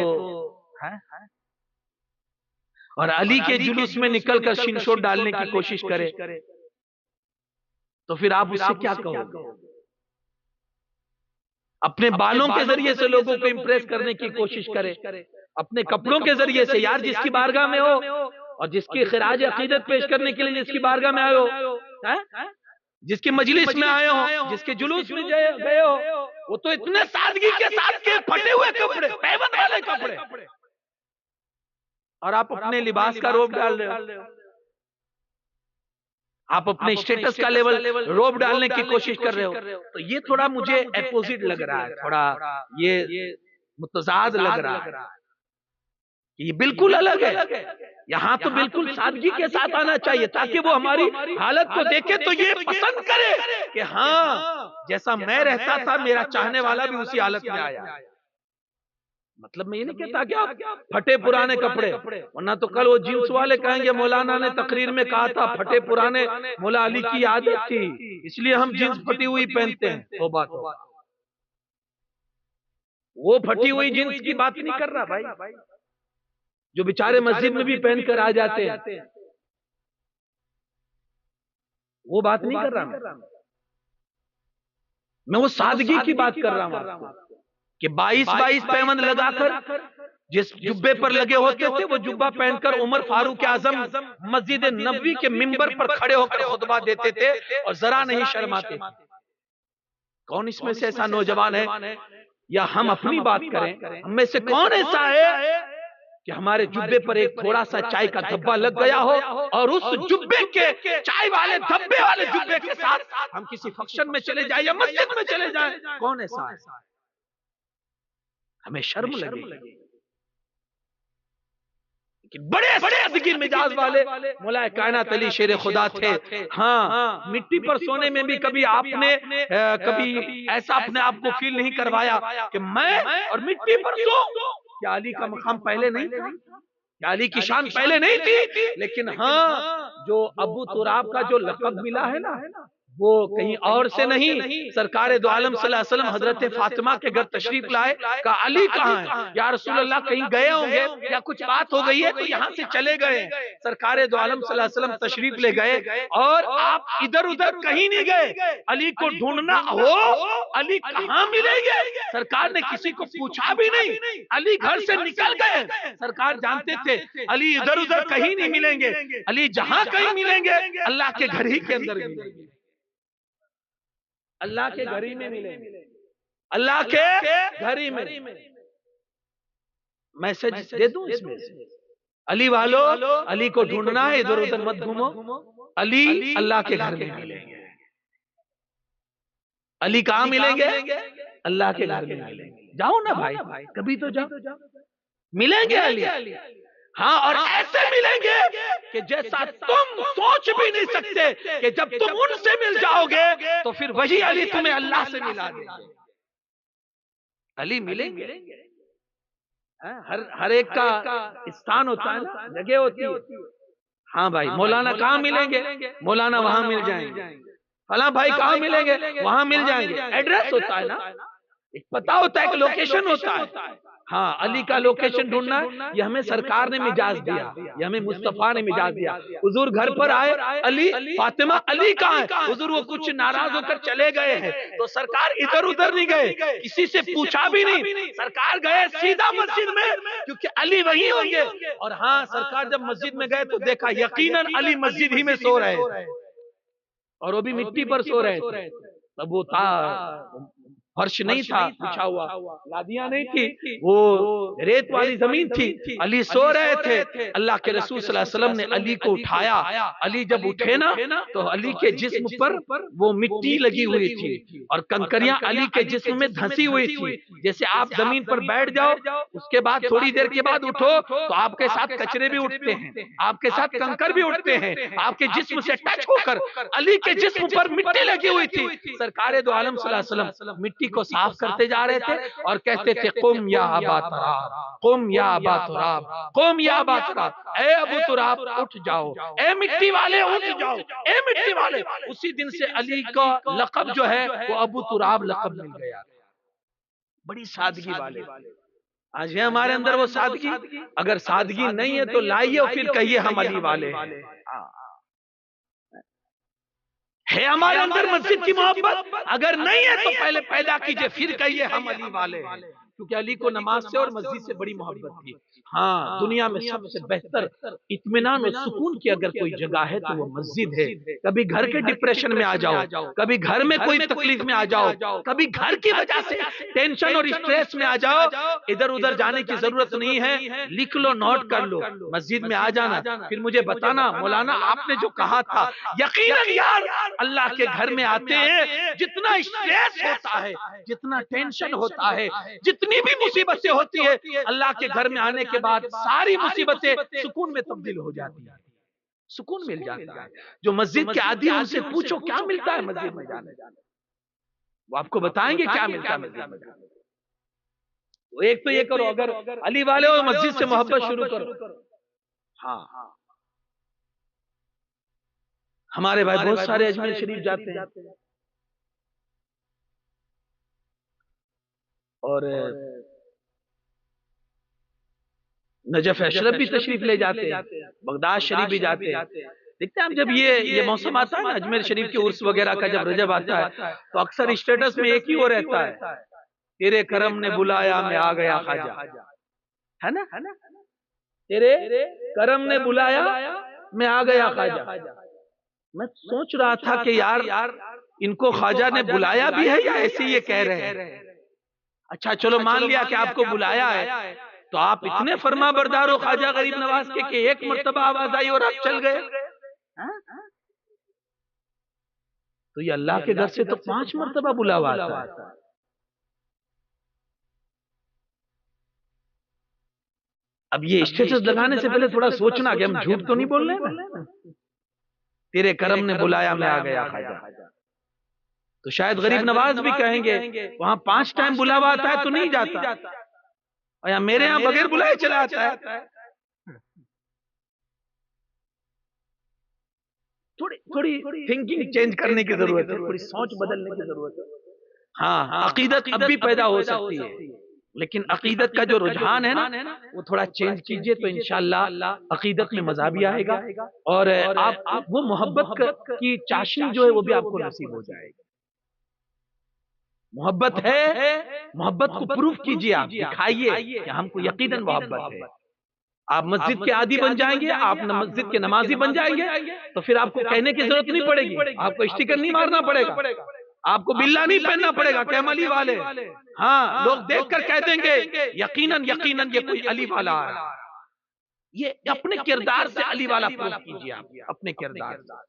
اور علی کے جلوس میں نکل کر شنشور ڈالنے کی کوشش کرے تو پھر آپ اس سے کیا کہو گے؟ اپنے بالوں کے ذریعے سے لوگوں کو امپریس کرنے کی کوشش کرے، اپنے کپڑوں کے ذریعے سے. یار جس کی بارگاہ میں ہو اور جس کی خراج عقیدت پیش کرنے کے لیے جس کی بارگاہ میں آئے ہو، جس کی مجلس میں آئے ہو، جس کے جلوس میں گئے ہو، وہ تو اتنے سادگی کے ساتھ کے پھٹے ہوئے کپڑے، پیوند والے کپڑے، اور آپ اپنے لباس کا روب ڈال رہے ہو، آپ اپنے اسٹیٹس کا لیول روب ڈالنے کی کوشش کر رہے ہو. تو یہ تھوڑا مجھے اپوزٹ لگ رہا ہے، تھوڑا یہ متضاد لگ رہا ہے، یہ بالکل الگ ہے. یہاں تو بالکل سادگی کے ساتھ آنا چاہیے تاکہ وہ ہماری حالت کو دیکھے تو یہ پسند کرے کہ ہاں جیسا میں رہتا تھا میرا چاہنے والا بھی اسی حالت میں آیا. مطلب میں یہ نہیں کہتا کہ آپ پھٹے پرانے کپڑے، ورنہ تو کل وہ جینس والے کہیں گے مولانا نے تقریر میں کہا تھا پھٹے پرانے مولا علی کی عادت تھی اس لیے ہم جینس پھٹی ہوئی پہنتے ہیں. توبہ توبہ، وہ پھٹی ہوئی جینس کی بات نہیں کر رہا بھائی، جو بیچارے مسجد میں بھی پہن کر آ جاتے ہیں، وہ بات نہیں کر رہا میں وہ سادگی کی بات کر رہا ہوں کہ 22 پیوند لگا کر جس جبے پر لگے ہوتے تھے وہ جبہ پہن کر عمر فاروق اعظم مسجد نبوی کے منبر پر کھڑے ہو کر خطبہ دیتے تھے اور ذرا نہیں شرماتے. کون اس میں سے ایسا نوجوان ہے، یا ہم اپنی بات کریں، ہم میں سے کون ایسا ہے کہ ہمارے جبے پر ایک تھوڑا سا چائے کا دھبا لگ گیا ہو اور اس جبے کے چائے والے دھبے والے جبے کے ساتھ ہم کسی فنکشن میں چلے جائیں یا مسجد میں چلے جائیں؟ کون ایسا ہے؟ ہمیں شرم لگے. بڑے سادگی مزاج والے مولا کائنات علی شیر خدا تھے. ہاں مٹی پر سونے میں بھی کبھی آپ نے کبھی ایسا اپنے آپ کو فیل نہیں کروایا کہ میں اور مٹی پر سو. کیا علی کا مقام پہلے نہیں تھا؟ کیا علی کی شان پہلے نہیں تھی؟ لیکن ہاں جو ابو تراب کا جو لقب ملا ہے نا وہ کہیں اور سے نہیں، سرکار دو عالم صلی اللہ علیہ وسلم حضرت فاطمہ کے گھر تشریف لائے، کہا علی کہاں ہے؟ یا رسول اللہ کہیں گئے ہوں گے یا کچھ بات ہو گئی ہے تو یہاں سے چلے گئے. سرکار دو عالم صلی اللہ علیہ وسلم تشریف لے گئے اور آپ ادھر ادھر کہیں نہیں گئے. علی کو ڈھونڈنا ہو علی کہاں ملیں گے؟ سرکار نے کسی کو پوچھا بھی نہیں، علی گھر سے نکل گئے. سرکار جانتے تھے علی ادھر ادھر کہیں نہیں ملیں گے، علی جہاں کہیں ملیں گے اللہ کے گھر ہی کے اندر ملیں گے، اللہ کے گھر ہی میں ملیں گے، اللہ کے گھر ہی میں. میسج دے دوں اس میں، علی والو علی کو ڈھونڈنا ہے، ادھر ادھر مت گھومو، علی اللہ کے گھر میں ملیں گے. علی کہاں ملیں گے؟ اللہ کے گھر میں ملیں گے. جاؤ نا بھائی، کبھی تو جاؤ، ملیں گے علی. ہاں اور ایسے ملیں گے کہ جیسا تم سوچ بھی نہیں سکتے کہ جب تم ان سے مل جاؤ گے تو پھر وہی علی تمہیں اللہ سے ملا دیں گے. علی ملیں گے. ہر ایک کا استان ہوتا ہے نا، جگہ ہوتی ہے. ہاں بھائی مولانا کہاں ملیں گے؟ مولانا وہاں مل جائیں گے. فلاں بھائی کہاں ملیں گے؟ وہاں مل جائیں گے. ایڈریس ہوتا ہے نا، ایک پتہ ہوتا ہے، ایک لوکیشن ہوتا ہے. ہاں علی کا لوکیشن ڈھونڈنا ہے، یہ ہمیں سرکار نے مجاز دیا، یہ ہمیں مصطفیٰ نے مجاز دیا۔ حضور گھر پر آئے، علی فاطمہ علی کہاں ہے؟ حضور وہ کچھ ناراض ہو کر چلے گئے ہیں، تو سرکار ادھر ادھر نہیں گئے، کسی سے پوچھا بھی نہیں، سرکار گئے سیدھا مسجد میں، کیونکہ علی وہی ہوں گے۔ اور ہاں سرکار جب مسجد میں گئے تو دیکھا یقیناً علی مسجد ہی میں سو رہے تھے، اور وہ بھی مٹی پر سو رہے تھے۔ تب وہ تھا فرش نہیں تھا بچھا ہوا، لادیاں نہیں تھی، وہ ریت والی زمین تھی، علی سو رہے تھے۔ اللہ کے رسول صلی اللہ علیہ وسلم نے علی کو اٹھایا، علی جب اٹھے نا تو علی کے جسم پر وہ مٹی لگی ہوئی تھی اور کنکریاں علی کے جسم میں دھنسی ہوئی تھی۔ جیسے آپ زمین پر بیٹھ جاؤ، اس کے بعد تھوڑی دیر کے بعد اٹھو تو آپ کے ساتھ کچرے بھی اٹھتے ہیں، آپ کے ساتھ کنکر بھی اٹھتے ہیں، آپ کے جسم سے ٹچ ہو کر علی کے جسم پر مٹی لگی ہوئی تھی۔ سرکار دو عالم صلی اللہ علیہ وسلم مٹی کو صاف کرتے جا رہے تھے اور کہتے تھے قم یا ابا تراب، قم یا ابا تراب، قم یا ابا تراب، اے ابو تراب اٹھ جاؤ، اے مٹی والے اٹھ جاؤ، اے مٹی والے۔ اسی دن سے علی کا لقب جو ہے وہ ابو تراب لقب مل گیا۔ بڑی سادگی والے، آج ہے ہمارے اندر وہ سادگی؟ اگر سادگی نہیں ہے تو لائیے اور پھر کہیے ہم علی والے ہیں۔ ہے ہمارے اندر مسجد کی محبت؟ اگر نہیں ہے تو پہلے پیدا کیجئے پھر کہیے ہم علی والے ہیں، کیونکہ علی کو نماز سے اور مسجد سے بڑی محبت تھی۔ ہاں دنیا میں سب سے بہتر اطمینان اور سکون کی اگر کوئی جگہ ہے تو وہ مسجد ہے۔ کبھی گھر کے ڈپریشن میں آ جاؤ، کبھی گھر میں کوئی تکلیف میں آ جاؤ، کبھی گھر کی وجہ سے ٹینشن اور اسٹریس میں آ جاؤ، ادھر ادھر جانے کی ضرورت نہیں ہے، لکھ لو نوٹ کر لو، مسجد میں آ جانا، پھر مجھے بتانا مولانا آپ نے جو کہا تھا یقیناً یار اللہ کے گھر میں آتے ہیں جتنا اسٹریس ہوتا ہے، جتنا ٹینشن ہوتا ہے، جتنی بھی مصیبتیں ہوتی ہے، اللہ کے گھر میں آنے کے بعد ساری مصیبتیں سکون میں تبدیل ہو جاتی ہیں، سکون مل جاتا ہے۔ جو مسجد کے عادی ان سے پوچھو کیا ملتا ہے مسجد میں جانے، وہ آپ کو بتائیں گے کیا ملتا ہے مسجد میں جانے۔ ایک تو یہ کرو، اگر علی والے ہو مسجد سے محبت شروع کرو۔ ہاں ہمارے بھائی بہت سارے اجمیر شریف جاتے ہیں اور نجف اشرف بھی تشریف لے جاتے ہیں، بغداد شریف بھی جاتے ہیں۔ دیکھتے ہیں ہم جب یہ موسم آتا ہے نا اجمیر شریف کے عرس وغیرہ کا، جب رجب آتا ہے تو اکثر اسٹیٹس میں ایک ہی وہ رہتا ہے، تیرے کرم نے بلایا میں آ گیا خواجہ، ہے نا، تیرے کرم نے بلایا میں آ گیا خواجہ۔ میں سوچ رہا تھا کہ یار ان کو خواجہ نے بلایا بھی ہے یا ایسے یہ کہہ رہے ہیں؟ اچھا چلو مان لیا کہ آپ کو بلایا ہے، تو آپ اتنے فرما بردار ہو خواجہ غریب نواز کے کہ ایک مرتبہ آواز آئی اور آپ چل گئے؟ تو یہ اللہ کے گھر سے تو 5 مرتبہ بلاوا آتا ہے۔ اب یہ اسٹیٹس لگانے سے پہلے تھوڑا سوچنا کہ ہم جھوٹ تو نہیں بول رہے ہیں، تیرے کرم نے بلایا میں آ گیا خواجہ۔ تو شاید غریب نواز بھی کہیں گے وہاں 5 ٹائم بلاوا آتا ہے تو نہیں جاتا، اور یہاں میرے یہاں بغیر بلائے چلا آتا ہے۔ تھوڑی تھنکنگ چینج کرنے کی ضرورت ہے، تھوڑی سوچ بدلنے کی ضرورت ہے۔ ہاں عقیدت اب بھی پیدا ہو سکتی ہے، لیکن عقیدت کا جو رجحان ہے نا وہ تھوڑا چینج کیجئے تو انشاءاللہ عقیدت میں مزہ بھی آئے گا، اور آپ وہ محبت کی چاشنی جو ہے وہ بھی آپ کو نصیب ہو جائے گی۔ محبت ہے، محبت کو پروف کیجئے، آپ دکھائیے کہ ہم کو یقیناً محبت ہے۔ آپ مسجد کے عادی بن جائیں گے، آپ مسجد کے نمازی بن جائیں گے تو پھر آپ کو کہنے کی ضرورت نہیں پڑے گی، آپ کو اسٹیکر نہیں مارنا پڑے گا، آپ کو بلا نہیں پہننا پڑے گا کہ ہم علی والے۔ ہاں لوگ دیکھ کر کہہ دیں گے یقیناً یقیناً یہ کوئی علی والا آ رہا ہے۔ یہ اپنے کردار سے علی والا پروف کیجئے، آپ اپنے کردار سے۔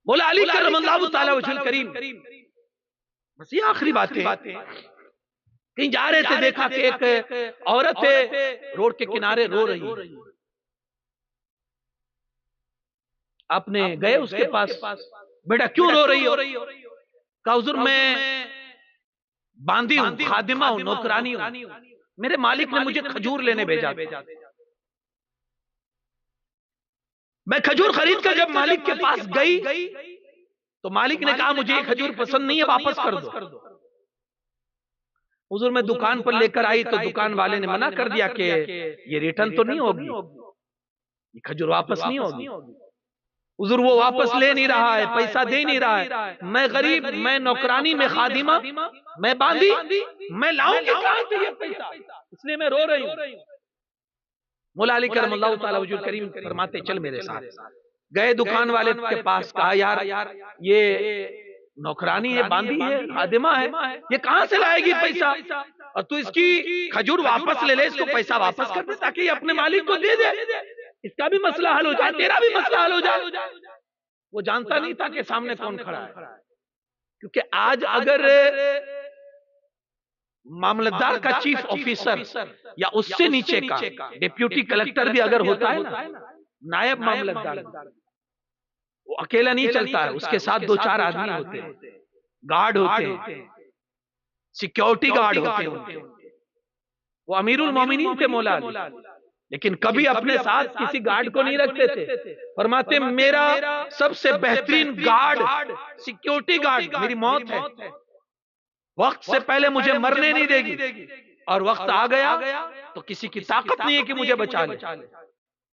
مولا علی کرم اللہ تعالی وجہ الکریم، بس یہ آخری باتیں، کہیں جا رہے تھے دیکھا کہ ایک عورت روڈ کے کنارے رو رہی ہے، آپ نے گئے اس کے پاس، بیٹا کیوں رو رہی ہو؟ کہا حضور میں باندھی ہوں، خادمہ ہوں، نوکرانی ہوں، میرے مالک نے مجھے کھجور لینے بھیجا، میں کھجور خرید کر جب مالک کے پاس گئی تو مالک نے کہا مجھے یہ کھجور پسند نہیں ہے، واپس کر دو۔ حضور میں دکان پر لے کر آئی تو دکان والے نے منع کر دیا کہ یہ ریٹرن تو نہیں ہوگی، یہ کھجور واپس نہیں ہوگی۔ حضور وہ واپس لے نہیں رہا ہے، پیسہ دے نہیں رہا ہے، میں غریب، میں نوکرانی، میں خادمہ، میں باندھی، میں لاؤں گی کہاں سے یہ پیسہ، اس لیے میں رو رہی ہوں۔ مولا علی کرم اللہ تعالی وجہ کریم فرماتے چل میرے ساتھ۔ گئے دکان والے کے پاس، کہا یار یہ نوکرانی ہے، باندھی ہے، خادمہ ہے، یہ کہاں سے لائے گی پیسہ، اور تو اس کی کھجور واپس لے لے، اس کو پیسہ واپس کر دے تاکہ یہ اپنے مالک کو دے دے، اس کا بھی مسئلہ حل ہو جائے، تیرا بھی مسئلہ حل ہو جائے۔ وہ جانتا نہیں تھا کہ سامنے کون کھڑا ہے، کیونکہ آج اگر معاملتدار کا چیف آفیسر یا اس سے نیچے کا ڈیپیوٹی کلیکٹر بھی اگر ہوتا ہے نا، نائب معاملتدار، وہ اکیلا نہیں چلتا ہے، اس کے ساتھ دو چار آدمی ہوتے ہیں، گارڈ ہوتے ہیں، سیکیورٹی گارڈ ہوتے ہیں۔ وہ امیر المومنین تھے مولا علی، لیکن کبھی اپنے ساتھ کسی گارڈ کو نہیں رکھتے تھے۔ فرماتے میرا سب سے بہترین گارڈ، سیکیورٹی گارڈ میری موت ہے، وقت سے پہلے مجھے مرنے نہیں دے گی، اور وقت آ گیا تو کسی کی طاقت نہیں ہے کہ مجھے بچا لے۔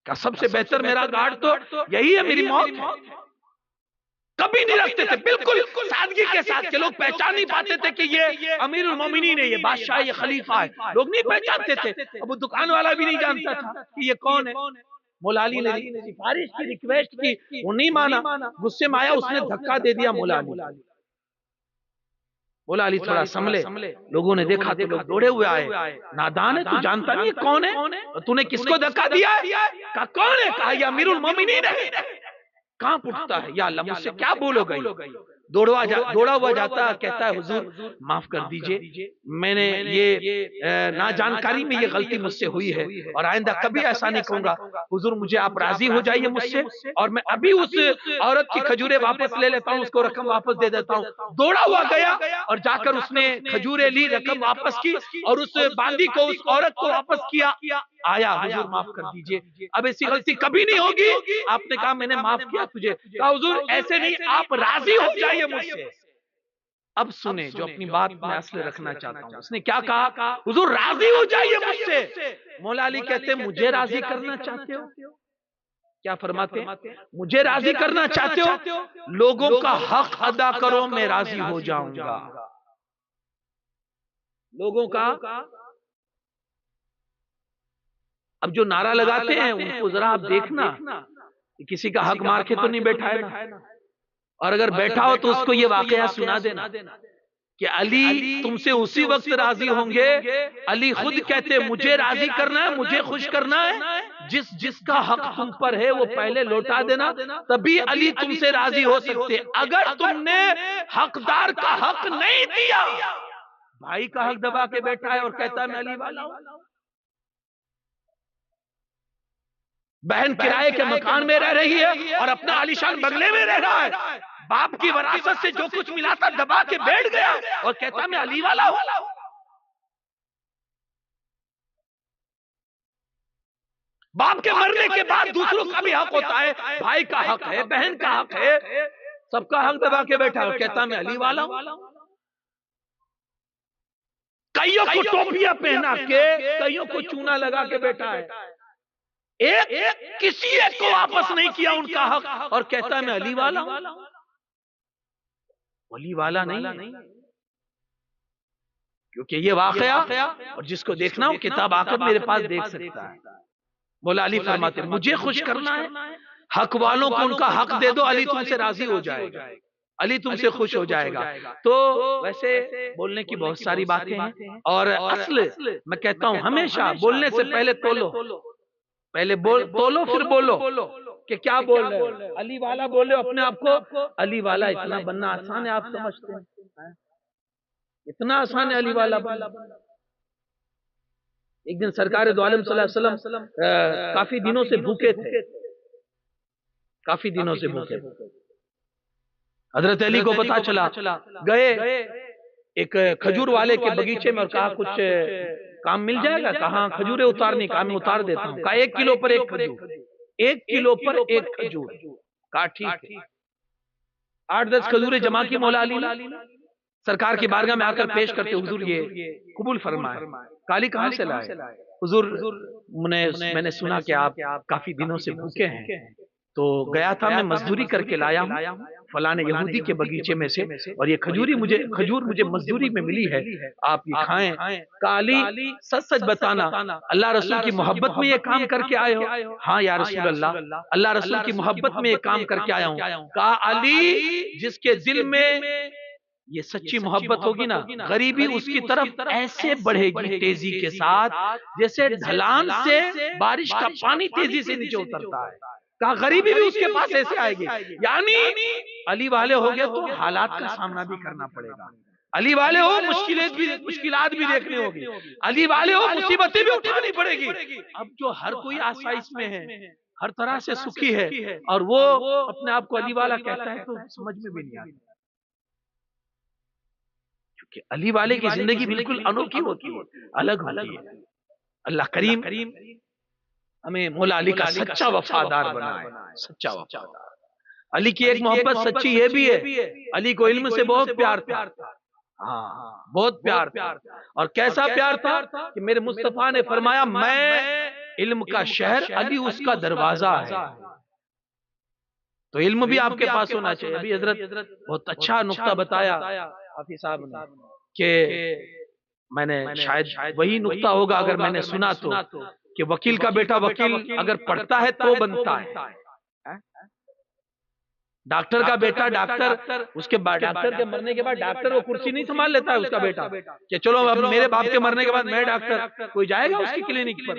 کہ سب سے بہتر میرا گارڈ تو یہی ہے، میری موت ہے۔ کبھی نہیں رکھتے تھے، بالکل سادگی کے ساتھ، کہ لوگ پہچان نہیں پاتے تھے کہ یہ امیر المومنین ہے، یہ بادشاہ، یہ خلیفہ ہے، لوگ نہیں پہچانتے تھے۔ اب وہ دکان والا بھی نہیں جانتا تھا کہ یہ کون ہے۔ مولا علی نے سفارش کی، ریکویسٹ کی، وہ نہیں مانا، غصے میں آیا، اس نے دھکا دے دیا مولا علی۔ مولا علی تھوڑا سنبھلے، لوگوں نے دیکھا تو لوگ دوڑے ہوئے آئے، نادان ہے، تو جانتا نہیں کون ہے، تو نے کس کو دھکا دیا ہے؟ کہا کون ہے؟ کہا یہ امیر المومنین ہے۔ کہاں پھٹتا ہے، یا اللہ مجھ سے کیا بولو گئی؟ دوڑا ہوا جاتا، کہتا ہے حضور معاف کر دیجئے، میں نے یہ ناجانکاری میں یہ غلطی مجھ سے ہوئی ہے، اور آئندہ کبھی ایسا نہیں کہوں گا، حضور مجھے آپ راضی ہو جائیے مجھ سے، اور میں ابھی اس عورت کی کھجوریں واپس لے لیتا ہوں، اس کو رقم واپس دے دیتا ہوں۔ دوڑا ہوا گیا اور جا کر اس نے کھجوریں لی، رقم واپس کی، اور اس باندھی کو، اس عورت کو واپس کیا، آیا حضور معاف کر دیجئے، اب ایسی غلطی کبھی نہیں ہوگی۔ آپ نے کہا میں نے معاف کیا تجھے، کہا حضور ایسے نہیں، آپ راضی ہو جائیے مجھ سے۔ اب سنیں جو اپنی بات میں اصل رکھنا چاہتا ہوں، اس نے کیا کہا؟ حضور راضی ہو جائیے مجھ سے۔ مولا علی کہتے ہیں مجھے راضی کرنا چاہتے ہو؟ کیا فرماتے ہیں؟ مجھے راضی کرنا چاہتے ہو؟ لوگوں کا حق ادا کرو، میں راضی ہو جاؤں گا۔ لوگوں کا، اب جو نعرہ لگاتے ہیں ان کو ذرا آپ دیکھنا، کسی کا حق مار کے تو نہیں بیٹھا ہے نا، اور اگر بیٹھا ہو تو اس کو یہ واقعہ سنا دینا کہ علی تم سے اسی وقت راضی ہوں گے۔ علی خود کہتے مجھے راضی کرنا ہے، مجھے خوش کرنا ہے، جس کا حق تم پر ہے وہ پہلے لوٹا دینا، تبھی علی تم سے راضی ہو سکتے۔ اگر تم نے حقدار کا حق نہیں دیا، بھائی کا حق دبا کے بیٹھا ہے اور کہتا ہے میں علی والا ہوں، بہن کرائے کے مکان میں رہ رہی ہے اور اپنا عالیشان بنگلے میں رہ رہا ہے، باپ کی وراثت سے جو کچھ ملا تھا دبا کے بیٹھ گیا اور کہتا میں علی والا ہوں۔ باپ کے مرنے کے بعد دوسروں کا بھی حق ہوتا ہے، بھائی کا حق ہے، بہن کا حق ہے، سب کا حق دبا کے بیٹھا اور کہتا میں علی والا ہوں۔ کئیوں کو ٹوپیاں پہنا کے، کئیوں کو چونا لگا کے بیٹھا ہے، کسی ایک کو واپس نہیں کیا ان کا حق، اور کہتا ہے میں علی والا ہوں۔ علی والا نہیں، کیونکہ یہ واقعہ، اور جس کو دیکھنا ہو کتاب آ کر میرے پاس دیکھ سکتا ہے۔ مولا علی فرماتے ہیں مجھے خوش کرنا ہے، حق والوں کو ان کا حق دے دو، علی تم سے راضی ہو جائے گا، علی تم سے خوش ہو جائے گا۔ تو ویسے بولنے کی بہت ساری باتیں ہیں، اور اصل میں کہتا ہوں ہمیشہ بولنے سے پہلے تولو، پہلے تولو پھر بولو کہ کیا بول رہے ہو۔ علی والا بولے اپنے آپ کو علی والا اتنا بننا آسان ہے، آپ سمجھتے ہیں اتنا آسان ہے علی والا بننا؟ ایک دن سرکار دو عالم صلی اللہ علیہ وسلم کافی دنوں سے بھوکے تھے، کافی دنوں سے بھوکے تھے۔ حضرت علی کو پتا چلا، گئے ایک کھجور والے کے بگیچے میں اور کہا کچھ کام مل جائے گا؟ کہاں کھجوریں اتارنی، کہا میں اتار دیتا ہوں۔ کہا 1 کلو پر 1 کھجور، 1 کلو پر 1 کھجور، کہا ٹھیک ہے۔ 8-10 کھجوریں جمع کی مولا علی نے، سرکار کی بارگاہ میں آ کر پیش کرتے، حضور یہ قبول فرمائے۔ کالی کہاں سے لائے؟ حضور میں نے سنا کہ آپ کافی دنوں سے بھوکے ہیں، تو گیا تھا میں مزدوری کر کے لایا ہوں فلاں یہودی کے بگیچے میں سے، اور یہ کھجور مجھے مزدوری میں ملی ہے، آپ یہ کھائیں۔ کالی سچ سچ بتانا، اللہ رسول کی محبت میں یہ کام کر کے آئے ہو؟ ہاں یا رسول اللہ رسول کی محبت میں یہ کام کر کے آیا ہوں۔ کہا علی، جس کے دل میں یہ سچی محبت ہوگی نا، غریبی اس کی طرف ایسے بڑھے گی تیزی کے ساتھ جیسے ڈھلان سے بارش کا پانی تیزی سے نیچے اترتا ہے۔ کہا غریبی بھی اس کے پاس ایسے آئے گی، یعنی علی والے ہو گئے تو حالات کا سامنا بھی کرنا پڑے گا، علی والے ہو مشکلات بھی دیکھنے ہوگی، علی والے ہو مصیبتیں بھی اٹھانی پڑے گی۔ اب جو ہر کوئی آسائش میں ہے، ہر طرح سے سکھی ہے، اور وہ اپنے آپ کو علی والا کہتا ہے تو سمجھ میں بھی نہیں آتا، کیونکہ علی والے کی زندگی بالکل انوکھی ہوتی ہے، الگ ہوتی ہے۔ اللہ کریم ہمیں مولا علی کا سچا وفادار بنائے، سچا وفادار۔ علی کی ایک محبت سچی یہ بھی ہے، علی کو علم سے بہت پیار تھا، ہاں بہت پیار تھا، اور کیسا پیار تھا کہ میرے مصطفیٰ نے فرمایا میں علم کا شہر، علی اس کا دروازہ ہے۔ تو علم بھی آپ کے پاس ہونا چاہیے۔ ابھی حضرت بہت اچھا نقطہ بتایا حافظ صاحب نے کہ میں نے شاید وہی نقطہ ہوگا اگر میں نے سنا تو، کہ وکیل کا بیٹا وکیل اگر پڑھتا ہے تو بنتا ہے، ڈاکٹر کا بیٹا ڈاکٹر، اس کے بعد ڈاکٹر کے مرنے کے بعد ڈاکٹر وہ کرسی نہیں سنبھال لیتا ہے اس کا بیٹا کہ چلو اب میرے باپ کے مرنے کے بعد میں ڈاکٹر، کوئی جائے گا اس کی کلینک پر؟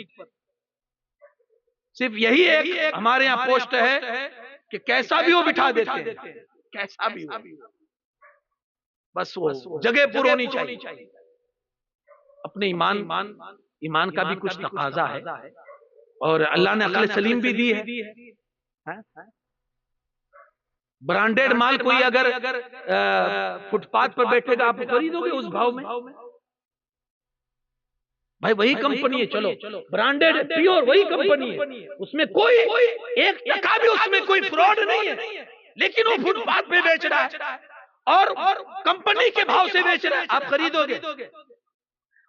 صرف یہی ایک ہمارے یہاں پوسٹ ہے کہ کیسا بھی وہ بٹھا دیتے ہیں، کیسا بھی ہو، بس وہ جگہ پر ہونی چاہیے۔ اپنے ایمان کا بھی کچھ تقاضا ہے، اور اللہ نے عقل سلیم بھی دی ہے۔ برانڈیڈ مال کوئی اگر فٹ پاتھ پر بیٹھے گا آپ خریدو گے اس بھاؤ میں؟ بھائی وہی کمپنی ہے، چلو برانڈیڈ پیور وہی کمپنی ہے، اس میں کوئی ایک ٹکا بھی اس میں کوئی فراڈ نہیں ہے، لیکن وہ فٹ پاتھ پہ بیچ رہا ہے اور کمپنی کے بھاؤ سے بیچ رہا ہے، آپ خریدو گے؟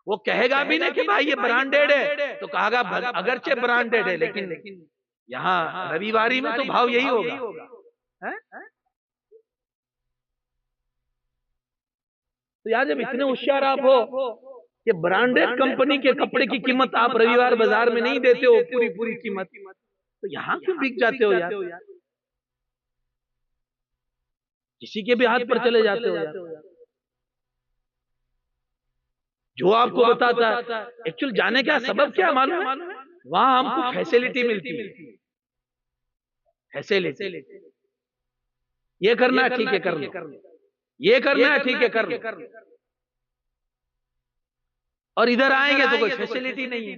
وہ کہے گا بھی نہیں کہ بھائی یہ برانڈیڈ ہے، تو کہا گا اگرچہ برانڈیڈ ہے لیکن یہاں رویواری میں تو بھاؤ یہی ہوگا۔ تو یاد جب اتنے ہوشیار آپ ہو کہ برانڈیڈ کمپنی کے کپڑے کی قیمت آپ رویوار بازار میں نہیں دیتے ہو پوری قیمت، تو یہاں کیوں بک جاتے ہو یار؟ کسی کے بھی ہاتھ پر چلے جاتے ہو یار؟ جو آپ کو بتاتا ہے ایکچول جانے کا سبب کیا معلوم ہے؟ وہاں ہم کو فیسیلیٹی ملتی ہے، فیسیلیٹی، یہ کرنا ہے ٹھیک ہے کر لو، یہ کرنا ہے ٹھیک ہے کر لو، اور ادھر آئیں گے تو کوئی فیسیلیٹی نہیں ہے۔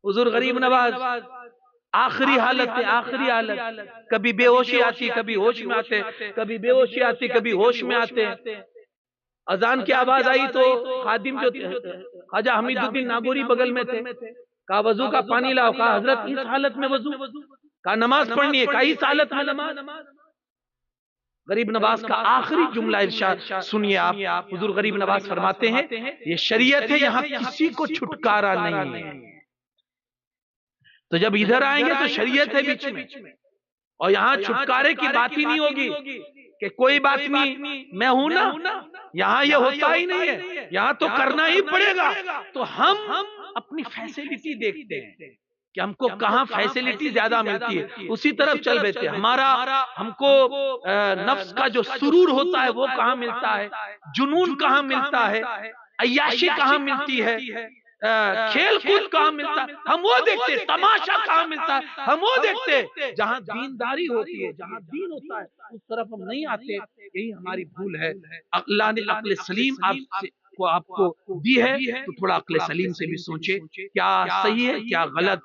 حضور غریب نواز آخری حالت ہے، آخری حالت، کبھی بے ہوشی آتی کبھی ہوش میں آتے، کبھی بے ہوشی آتی کبھی ہوش میں آتے۔ اذان کی آواز آئی تو خادم جو خواجہ حمید الدین ناگوری بغل میں تھے، کہا وضو کا پانی لاؤ، کہا حضرت اس حالت میں وضو؟ کہا نماز پڑھنی ہے، کہا اس حالت میں نماز؟ غریب نواز کا آخری جملہ ارشاد سنیے آپ، حضور غریب نواز فرماتے ہیں یہ شریعت ہے، یہاں کسی کو چھٹکارا نہیں ہے۔ تو جب ادھر آئیں گے تو شریعت ہے بیچ میں، اور یہاں چھٹکارے کی بات ہی نہیں ہوگی کہ کوئی بات نہیں میں ہوں نا، یہاں یہ ہوتا ہی نہیں ہے، یہاں تو کرنا ہی پڑے گا۔ تو ہم اپنی فیسیلیٹی دیکھتے ہیں کہ ہم کو کہاں فیسیلیٹی زیادہ ملتی ہے، اسی طرف چل بیٹھتے ہیں۔ ہم کو نفس کا جو سرور ہوتا ہے وہ کہاں ملتا ہے، جنون کہاں ملتا ہے، عیاشی کہاں ملتی ہے، کھیل کود کہاں ملتا ہے، ہم وہ دیکھتے ہیں۔ تماشا کہاں ملتا ہے، ہم وہ دیکھتے ہیں۔ جہاں دینداری ہوتی ہے، جہاں دین ہوتا ہے اس طرف ہم نہیں آتے، یہی ہماری بھول ہے۔ اللہ نے عقل سلیم آپ کو دی ہے تو تھوڑا عقل سلیم سے بھی سوچے کیا صحیح ہے کیا غلط۔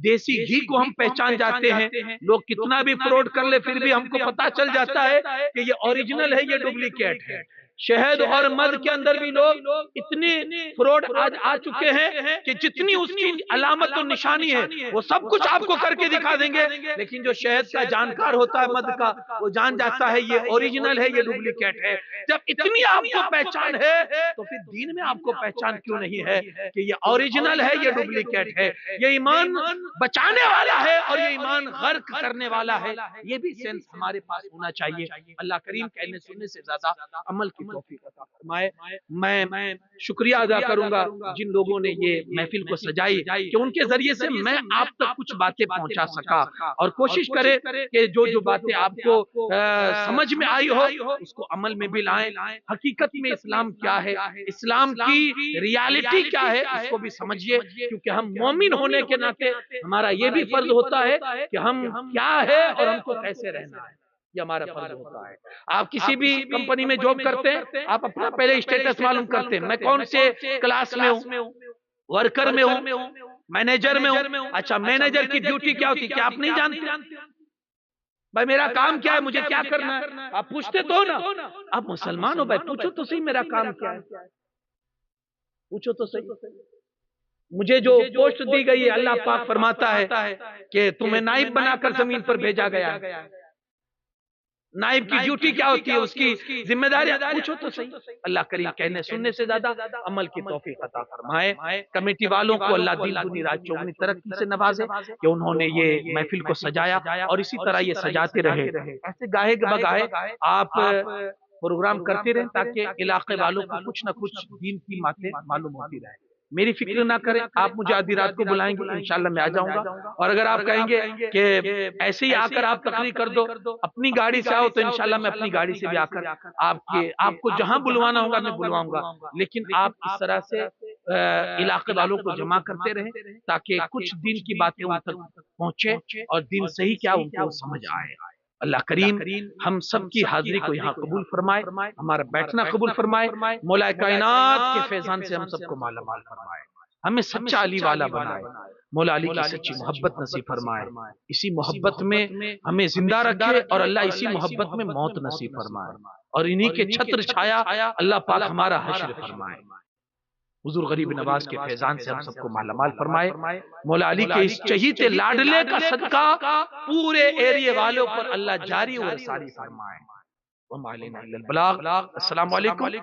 دیسی گھی کو ہم پہچان جاتے ہیں، لوگ کتنا بھی فراڈ کر لے پھر بھی ہم کو پتا چل جاتا ہے کہ یہ اوریجنل ہے یہ ڈپلیکیٹ ہے۔ شہد اور مد کے اندر بھی لوگ اتنے فراڈ آج آ چکے ہیں کہ جتنی اس کی علامت و نشانی ہے وہ سب کچھ آپ کو کر کے دکھا دیں گے، لیکن جو شہد کا جانکار ہوتا ہے مد کا، وہ جان جاتا ہے یہ اوریجنل ہے، یہ ڈپلیکیٹ ہے۔ جب اتنی آپ کو پہچان ہے تو پھر دین میں آپ کو پہچان کیوں نہیں ہے کہ یہ اوریجنل ہے، یہ ڈپلیکیٹ ہے، یہ ایمان بچانے والا ہے اور یہ ایمان غرق کرنے والا ہے؟ یہ بھی سینس ہمارے پاس ہونا چاہیے۔ اللہ کریم کہنے سننے سے زیادہ عمل کی توفیق عطا فرمائے۔ میں شکریہ ادا کروں گا جن لوگوں نے یہ محفل کو سجائی کہ ان کے ذریعے سے میں آپ تک کچھ باتیں پہنچا سکا، اور کوشش کرے کہ جو باتیں آپ کو سمجھ میں آئی ہو اس کو عمل میں بھی لائیں۔ حقیقت میں اسلام کیا ہے، اسلام کی ریالٹی کیا ہے، اس کو بھی سمجھیے، کیونکہ ہم مومن ہونے کے ناطے ہمارا یہ بھی فرض ہوتا ہے کہ ہم کیا ہے اور ہم کو کیسے رہنا ہے، یہ ہمارا فرض ہوتا ہے۔ آپ کسی بھی کمپنی میں جاب کرتے ہیں، آپ اپنا پہلے اسٹیٹس معلوم کرتے ہیں، میں کون سے کلاس میں ہوں، ورکر میں ہوں، مینیجر میں ہوں۔ اچھا، مینیجر کی ڈیوٹی کیا ہوتی ہے کیا آپ نہیں جانتے؟ بھائی میرا کام کیا ہے، مجھے کیا کرنا ہے؟ آپ پوچھتے تو نا، آپ مسلمان ہو بھائی، پوچھو تو صحیح میرا کام کیا ہے، پوچھو تو صحیح۔ مجھے جو پوسٹ دی گئی ہے، اللہ پاک فرماتا ہے کہ تمہیں نائب بنا کر زمین پر بھیجا گیا ہے۔ نائب کی ڈیوٹی کیا ہوتی ہے، اس کی ذمہ داری پوچھو تو صحیح۔ اللہ کریم کہنے سننے سے زیادہ عمل کی توفیق عطا فرمائے۔ کمیٹی والوں کو اللہ دین دنیا رات چوگنی ترقی سے نوازے کہ انہوں نے یہ محفل کو سجایا اور اسی طرح یہ سجاتے رہے۔ ایسے گاہے بگاہے آپ پروگرام کرتے رہیں تاکہ علاقے والوں کو کچھ نہ کچھ دین کی باتیں معلوم ہوتی رہیں۔ میری فکر نہ کریں، آپ مجھے آدھی رات کو بلائیں گے انشاءاللہ میں آ جاؤں گا، اور اگر آپ کہیں گے کہ ایسے ہی آ کر آپ تقریر کر دو، اپنی گاڑی سے آؤ، تو انشاءاللہ میں اپنی گاڑی سے بھی آ کر آپ کو جہاں بلوانا ہوگا میں بلواؤں گا، لیکن آپ اس طرح سے علاقے والوں کو جمع کرتے رہیں تاکہ کچھ دین کی باتیں ان تک پہنچے اور دین صحیح کیا ان کو سمجھ آئے۔ اللہ کریم ہم سب کی حاضری کو یہاں قبول فرمائے، ہمارا بیٹھنا قبول فرمائے، مولا کائنات کے فیضان سے ہم سب کو مالا مال فرمائے، ہمیں سچا علی والا بنائے، مولا علی کی سچی محبت نصیب فرمائے، اسی محبت میں ہمیں زندہ رکھے، اور اللہ اسی محبت میں موت نصیب فرمائے، اور انہی کے چھتر چھایا اللہ پاک ہمارا حشر فرمائے۔ حضور غریب نواز کے فیضان سے ہم سب کو مالا مال فرمائے، مولا علی کے اس چہیتے لاڈلے کا صدقہ پورے ایریے والوں پر اللہ جاری و ساری فرمائے۔ وما علینا الا البلاغ۔ السلام علیکم۔